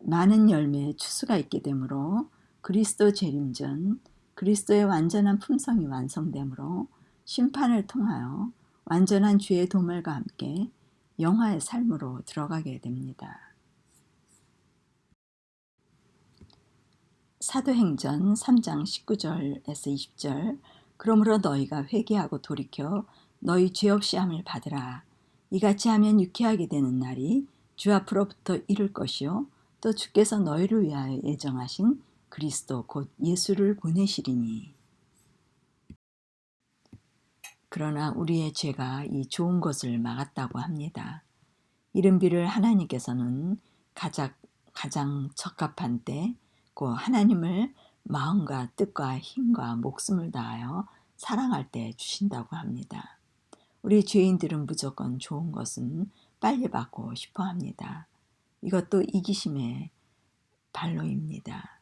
Speaker 1: 많은 열매의 추수가 있게 되므로 그리스도 재림 전 그리스도의 완전한 품성이 완성되므로 심판을 통하여 완전한 주의 도멸과 함께 영화의 삶으로 들어가게 됩니다. 사도행전 3장 19절에서 20절 그러므로 너희가 회개하고 돌이켜 너희 죄 없이 함을 받으라. 이같이 하면 유쾌하게 되는 날이 주 앞으로부터 이를 것이요 또 주께서 너희를 위하여 예정하신 그리스도 곧 예수를 보내시리니. 그러나 우리의 죄가 이 좋은 것을 막았다고 합니다. 이른 비를 하나님께서는 가장 적합한 때 그 하나님을 마음과 뜻과 힘과 목숨을 다하여 사랑할 때 주신다고 합니다. 우리 죄인들은 무조건 좋은 것은 빨리 받고 싶어 합니다. 이것도 이기심의 발로입니다.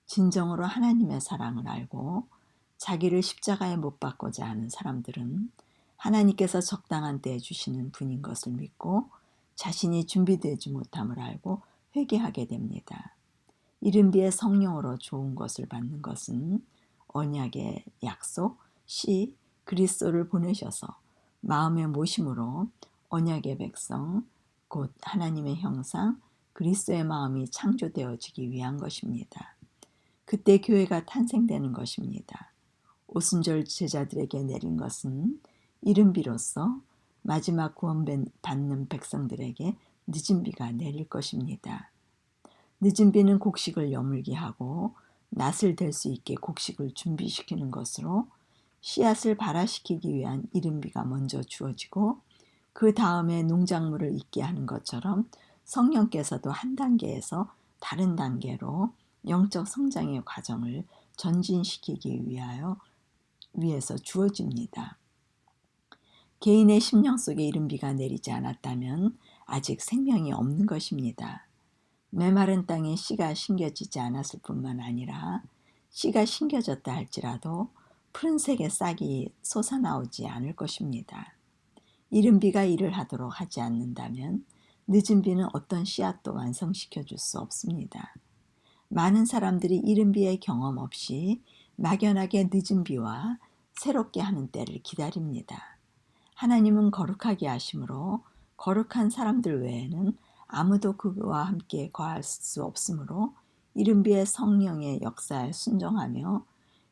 Speaker 1: 진정으로 하나님의 사랑을 알고 자기를 십자가에 못 박고자 하는 사람들은 하나님께서 적당한 때에 주시는 분인 것을 믿고 자신이 준비되지 못함을 알고 회개하게 됩니다. 이른비의 성령으로 좋은 것을 받는 것은 언약의 약속, 시 그리스도를 보내셔서 마음의 모심으로 언약의 백성, 곧 하나님의 형상, 그리스도의 마음이 창조되어지기 위한 것입니다. 그때 교회가 탄생되는 것입니다. 오순절 제자들에게 내린 것은 이른비로서 마지막 구원받는 백성들에게 늦은 비가 내릴 것입니다. 늦은 비는 곡식을 여물게 하고 낫을 댈 수 있게 곡식을 준비시키는 것으로 씨앗을 발화시키기 위한 이른 비가 먼저 주어지고 그 다음에 농작물을 있게 하는 것처럼 성령께서도 한 단계에서 다른 단계로 영적 성장의 과정을 전진시키기 위해서 주어집니다. 개인의 심령 속에 이른 비가 내리지 않았다면 아직 생명이 없는 것입니다. 메마른 땅에 씨가 심겨지지 않았을 뿐만 아니라 씨가 심겨졌다 할지라도 푸른색의 싹이 솟아나오지 않을 것입니다. 이른 비가 일을 하도록 하지 않는다면 늦은 비는 어떤 씨앗도 완성시켜 줄 수 없습니다. 많은 사람들이 이른 비의 경험 없이 막연하게 늦은 비와 새롭게 하는 때를 기다립니다. 하나님은 거룩하게 하심으로 거룩한 사람들 외에는 아무도 그와 함께 거할 수 없으므로 이른 비의 성령의 역사에 순종하며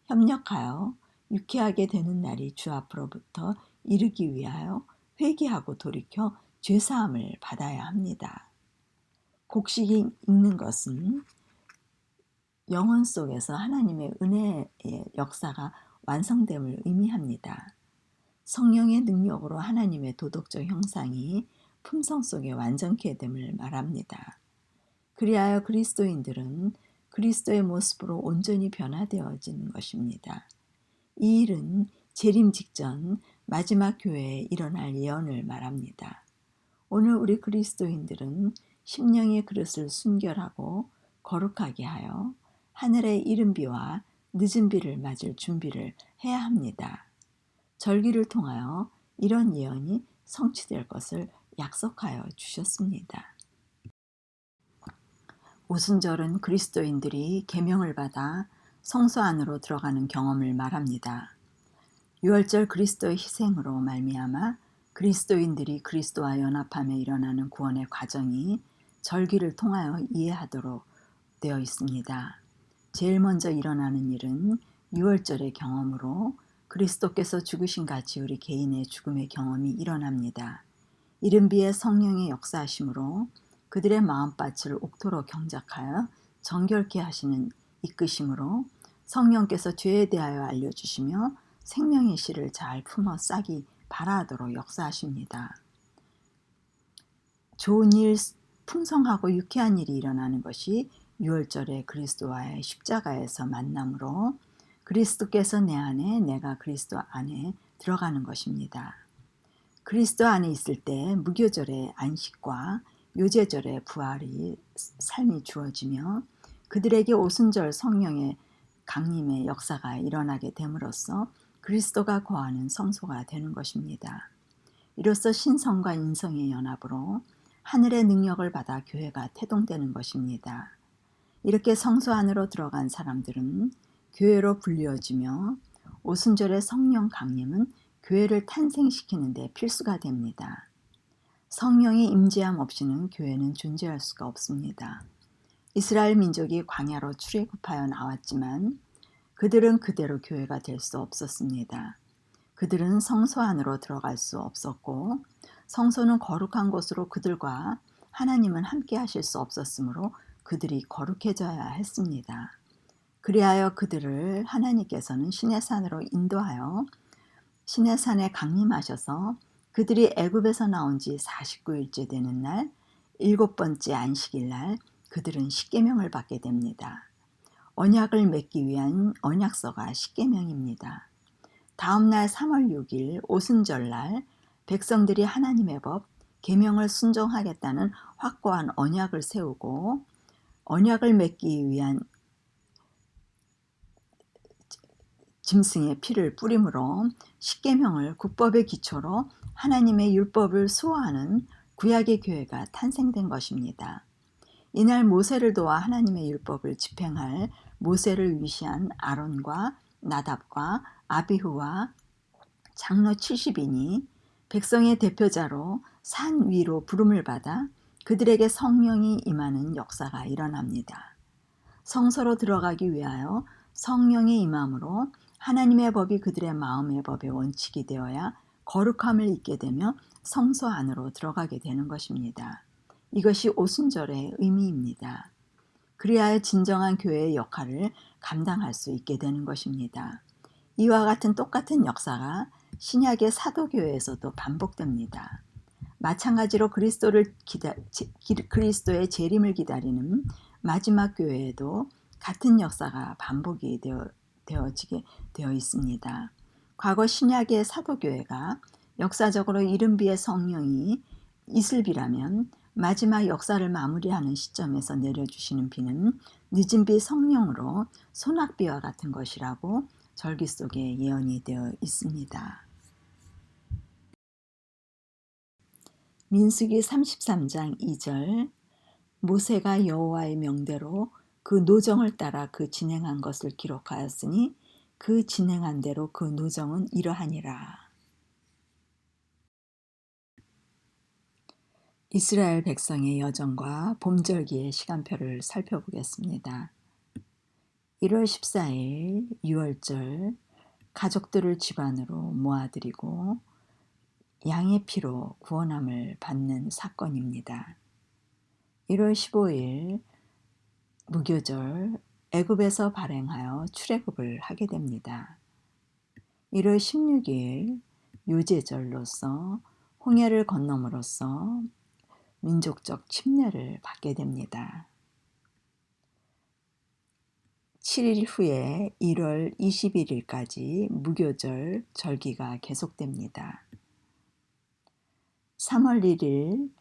Speaker 1: 협력하여 유쾌하게 되는 날이 주 앞으로부터 이르기 위하여 회개하고 돌이켜 죄사함을 받아야 합니다. 곡식이 익는 것은 영혼 속에서 하나님의 은혜의 역사가 완성됨을 의미합니다. 성령의 능력으로 하나님의 도덕적 형상이 품성 속에 완전케 됨을 말합니다. 그리하여 그리스도인들은 그리스도의 모습으로 온전히 변화되어지는 것입니다. 이 일은 재림 직전 마지막 교회에 일어날 예언을 말합니다. 오늘 우리 그리스도인들은 심령의 그릇을 순결하고 거룩하게 하여 하늘의 이른 비와 늦은 비를 맞을 준비를 해야 합니다. 절기를 통하여 이런 예언이 성취될 것을 약속하여 주셨습니다. 오순절은 그리스도인들이 계명을 받아 성소 안으로 들어가는 경험을 말합니다. 유월절 그리스도의 희생으로 말미암아 그리스도인들이 그리스도와 연합함에 일어나는 구원의 과정이 절기를 통하여 이해하도록 되어 있습니다. 제일 먼저 일어나는 일은 유월절의 경험으로 그리스도께서 죽으신 같이 우리 개인의 죽음의 경험이 일어납니다. 이른 비의 성령의 역사하심으로 그들의 마음밭을 옥토로 경작하여 정결케 하시는 이끄심으로 성령께서 죄에 대하여 알려주시며 생명의 씨를 잘 품어 싹이 발아하도록 역사하십니다. 좋은 일, 풍성하고 유쾌한 일이 일어나는 것이 유월절의 그리스도와의 십자가에서 만남으로 그리스도께서 내 안에 내가 그리스도 안에 들어가는 것입니다. 그리스도 안에 있을 때 무교절의 안식과 요제절의 부활이 삶이 주어지며 그들에게 오순절 성령의 강림의 역사가 일어나게 됨으로써 그리스도가 거하는 성소가 되는 것입니다. 이로써 신성과 인성의 연합으로 하늘의 능력을 받아 교회가 태동되는 것입니다. 이렇게 성소 안으로 들어간 사람들은 교회로 불리어지며 오순절의 성령 강림은 교회를 탄생시키는 데 필수가 됩니다. 성령의 임재함 없이는 교회는 존재할 수가 없습니다. 이스라엘 민족이 광야로 출애굽하여 나왔지만 그들은 그대로 교회가 될 수 없었습니다. 그들은 성소 안으로 들어갈 수 없었고 성소는 거룩한 곳으로 그들과 하나님은 함께 하실 수 없었으므로 그들이 거룩해져야 했습니다. 그리하여 그들을 하나님께서는 시내산으로 인도하여 시내산에 강림하셔서 그들이 애굽에서 나온 지 49일째 되는 날 7번째 안식일 날 그들은 십계명을 받게 됩니다. 언약을 맺기 위한 언약서가 십계명입니다. 다음 날 3월 6일 오순절 날 백성들이 하나님의 법, 계명을 순종하겠다는 확고한 언약을 세우고 언약을 맺기 위한 짐승의 피를 뿌림으로 십계명을 국법의 기초로 하나님의 율법을 수호하는 구약의 교회가 탄생된 것입니다. 이날 모세를 도와 하나님의 율법을 집행할 모세를 위시한 아론과 나답과 아비후와 장로 70인이 백성의 대표자로 산 위로 부름을 받아 그들에게 성령이 임하는 역사가 일어납니다. 성소로 들어가기 위하여 성령의 임함으로 하나님의 법이 그들의 마음의 법의 원칙이 되어야 거룩함을 잊게 되며 성소 안으로 들어가게 되는 것입니다. 이것이 오순절의 의미입니다. 그리하여 진정한 교회의 역할을 감당할 수 있게 되는 것입니다. 이와 같은 똑같은 역사가 신약의 사도교회에서도 반복됩니다. 마찬가지로 그리스도의 재림을 기다리는 마지막 교회에도 같은 역사가 반복이 되어지게 되어 있습니다. 과거 신약의 사도교회가 역사적으로 이른 비의 성령이 있을 비라면 마지막 역사를 마무리하는 시점에서 내려주시는 비는 늦은 비 성령으로 소낙비와 같은 것이라고 절기 속에 예언이 되어 있습니다. 민수기 33장 2절 모세가 여호와의 명대로 그 노정을 따라 그 진행한 것을 기록하였으니 그 진행한 대로 그 노정은 이러하니라. 이스라엘 백성의 여정과 봄절기의 시간표를 살펴보겠습니다. 1월 14일 유월절 가족들을 집안으로 모아들이고 양의 피로 구원함을 받는 사건입니다. 1월 15일 무교절 애굽에서 발행하여 출애굽을 하게 됩니다. 1월 16일 유제절로서 홍해를 건너므로써 민족적 침례를 받게 됩니다. 7일 후에 1월 21일까지 무교절 절기가 계속됩니다. 3월 1일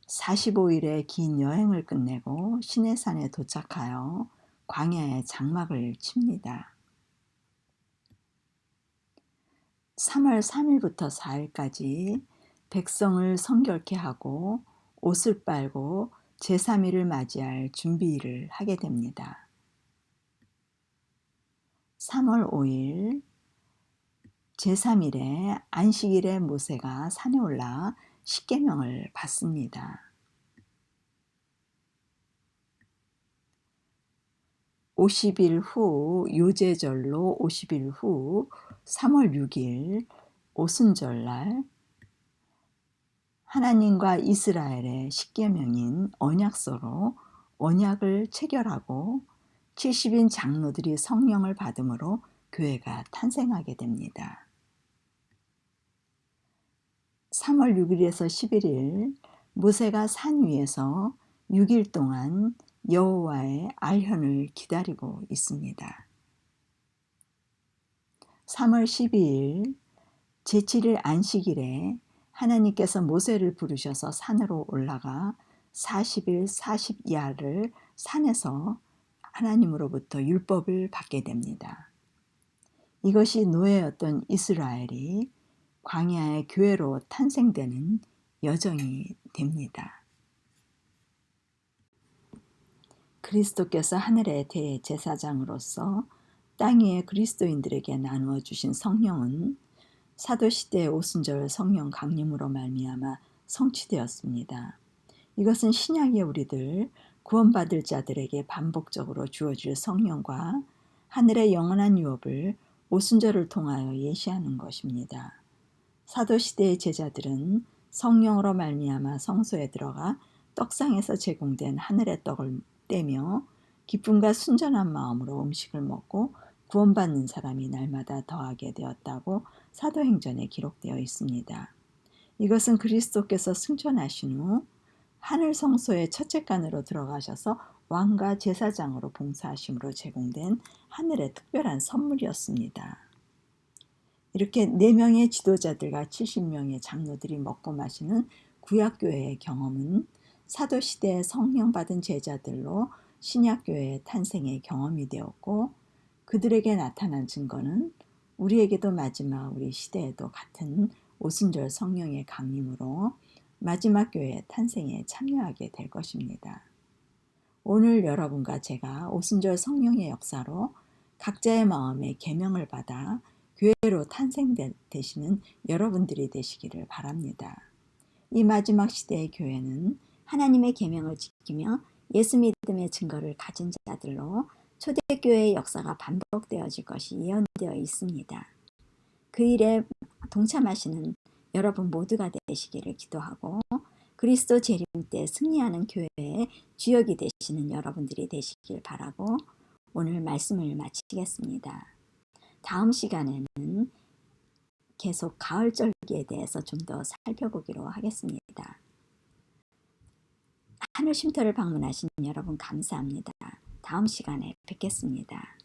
Speaker 1: 45일의 긴 여행을 끝내고 시내산에 도착하여 광야의 장막을 칩니다. 3월 3일부터 4일까지 백성을 성결케 하고 옷을 빨고 제3일을 맞이할 준비를 하게 됩니다. 3월 5일 제3일에 안식일에 모세가 산에 올라 십계명을 받습니다. 50일 후 요제절로 50일 후 3월 6일 오순절날 하나님과 이스라엘의 십계명인 언약서로 언약을 체결하고 70인 장로들이 성령을 받음으로 교회가 탄생하게 됩니다. 3월 6일에서 11일 모세가 산 위에서 6일 동안 여호와의 알현을 기다리고 있습니다. 3월 12일 제7일 안식일에 하나님께서 모세를 부르셔서 산으로 올라가 40일 40야를 산에서 하나님으로부터 율법을 받게 됩니다. 이것이 노예였던 이스라엘이 광야의 교회로 탄생되는 여정이 됩니다. 그리스도께서 하늘의 대제사장으로서 땅 위의 그리스도인들에게 나누어 주신 성령은 사도시대의 오순절 성령 강림으로 말미암아 성취되었습니다. 이것은 신약의 우리들 구원받을 자들에게 반복적으로 주어질 성령과 하늘의 영원한 유업을 오순절을 통하여 예시하는 것입니다. 사도시대의 제자들은 성령으로 말미암아 성소에 들어가 떡상에서 제공된 하늘의 떡을 떼며 기쁨과 순전한 마음으로 음식을 먹고 구원받는 사람이 날마다 더하게 되었다고 사도행전에 기록되어 있습니다. 이것은 그리스도께서 승천하신 후 하늘 성소의 첫째간으로 들어가셔서 왕과 제사장으로 봉사하심으로 제공된 하늘의 특별한 선물이었습니다. 이렇게 4명의 지도자들과 70명의 장로들이 먹고 마시는 구약교회의 경험은 사도시대에 성령 받은 제자들로 신약교회의 탄생의 경험이 되었고, 그들에게 나타난 증거는 우리에게도 마지막 우리 시대에도 같은 오순절 성령의 강림으로 마지막 교회의 탄생에 참여하게 될 것입니다. 오늘 여러분과 제가 오순절 성령의 역사로 각자의 마음에 계명을 받아 교회로 탄생되시는 여러분들이 되시기를 바랍니다. 이 마지막 시대의 교회는
Speaker 2: 하나님의 계명을 지키며 예수 믿음의 증거를 가진 자들로 초대교회의 역사가 반복되어질 것이 예언되어 있습니다. 그 일에 동참하시는 여러분 모두가 되시기를 기도하고, 그리스도 재림 때 승리하는 교회의 주역이 되시는 여러분들이 되시길 바라고 오늘 말씀을 마치겠습니다. 다음 시간에는 계속 가을절기에 대해서 좀 더 살펴보기로 하겠습니다. 하늘 쉼터를 방문하신 여러분 감사합니다. 다음 시간에 뵙겠습니다.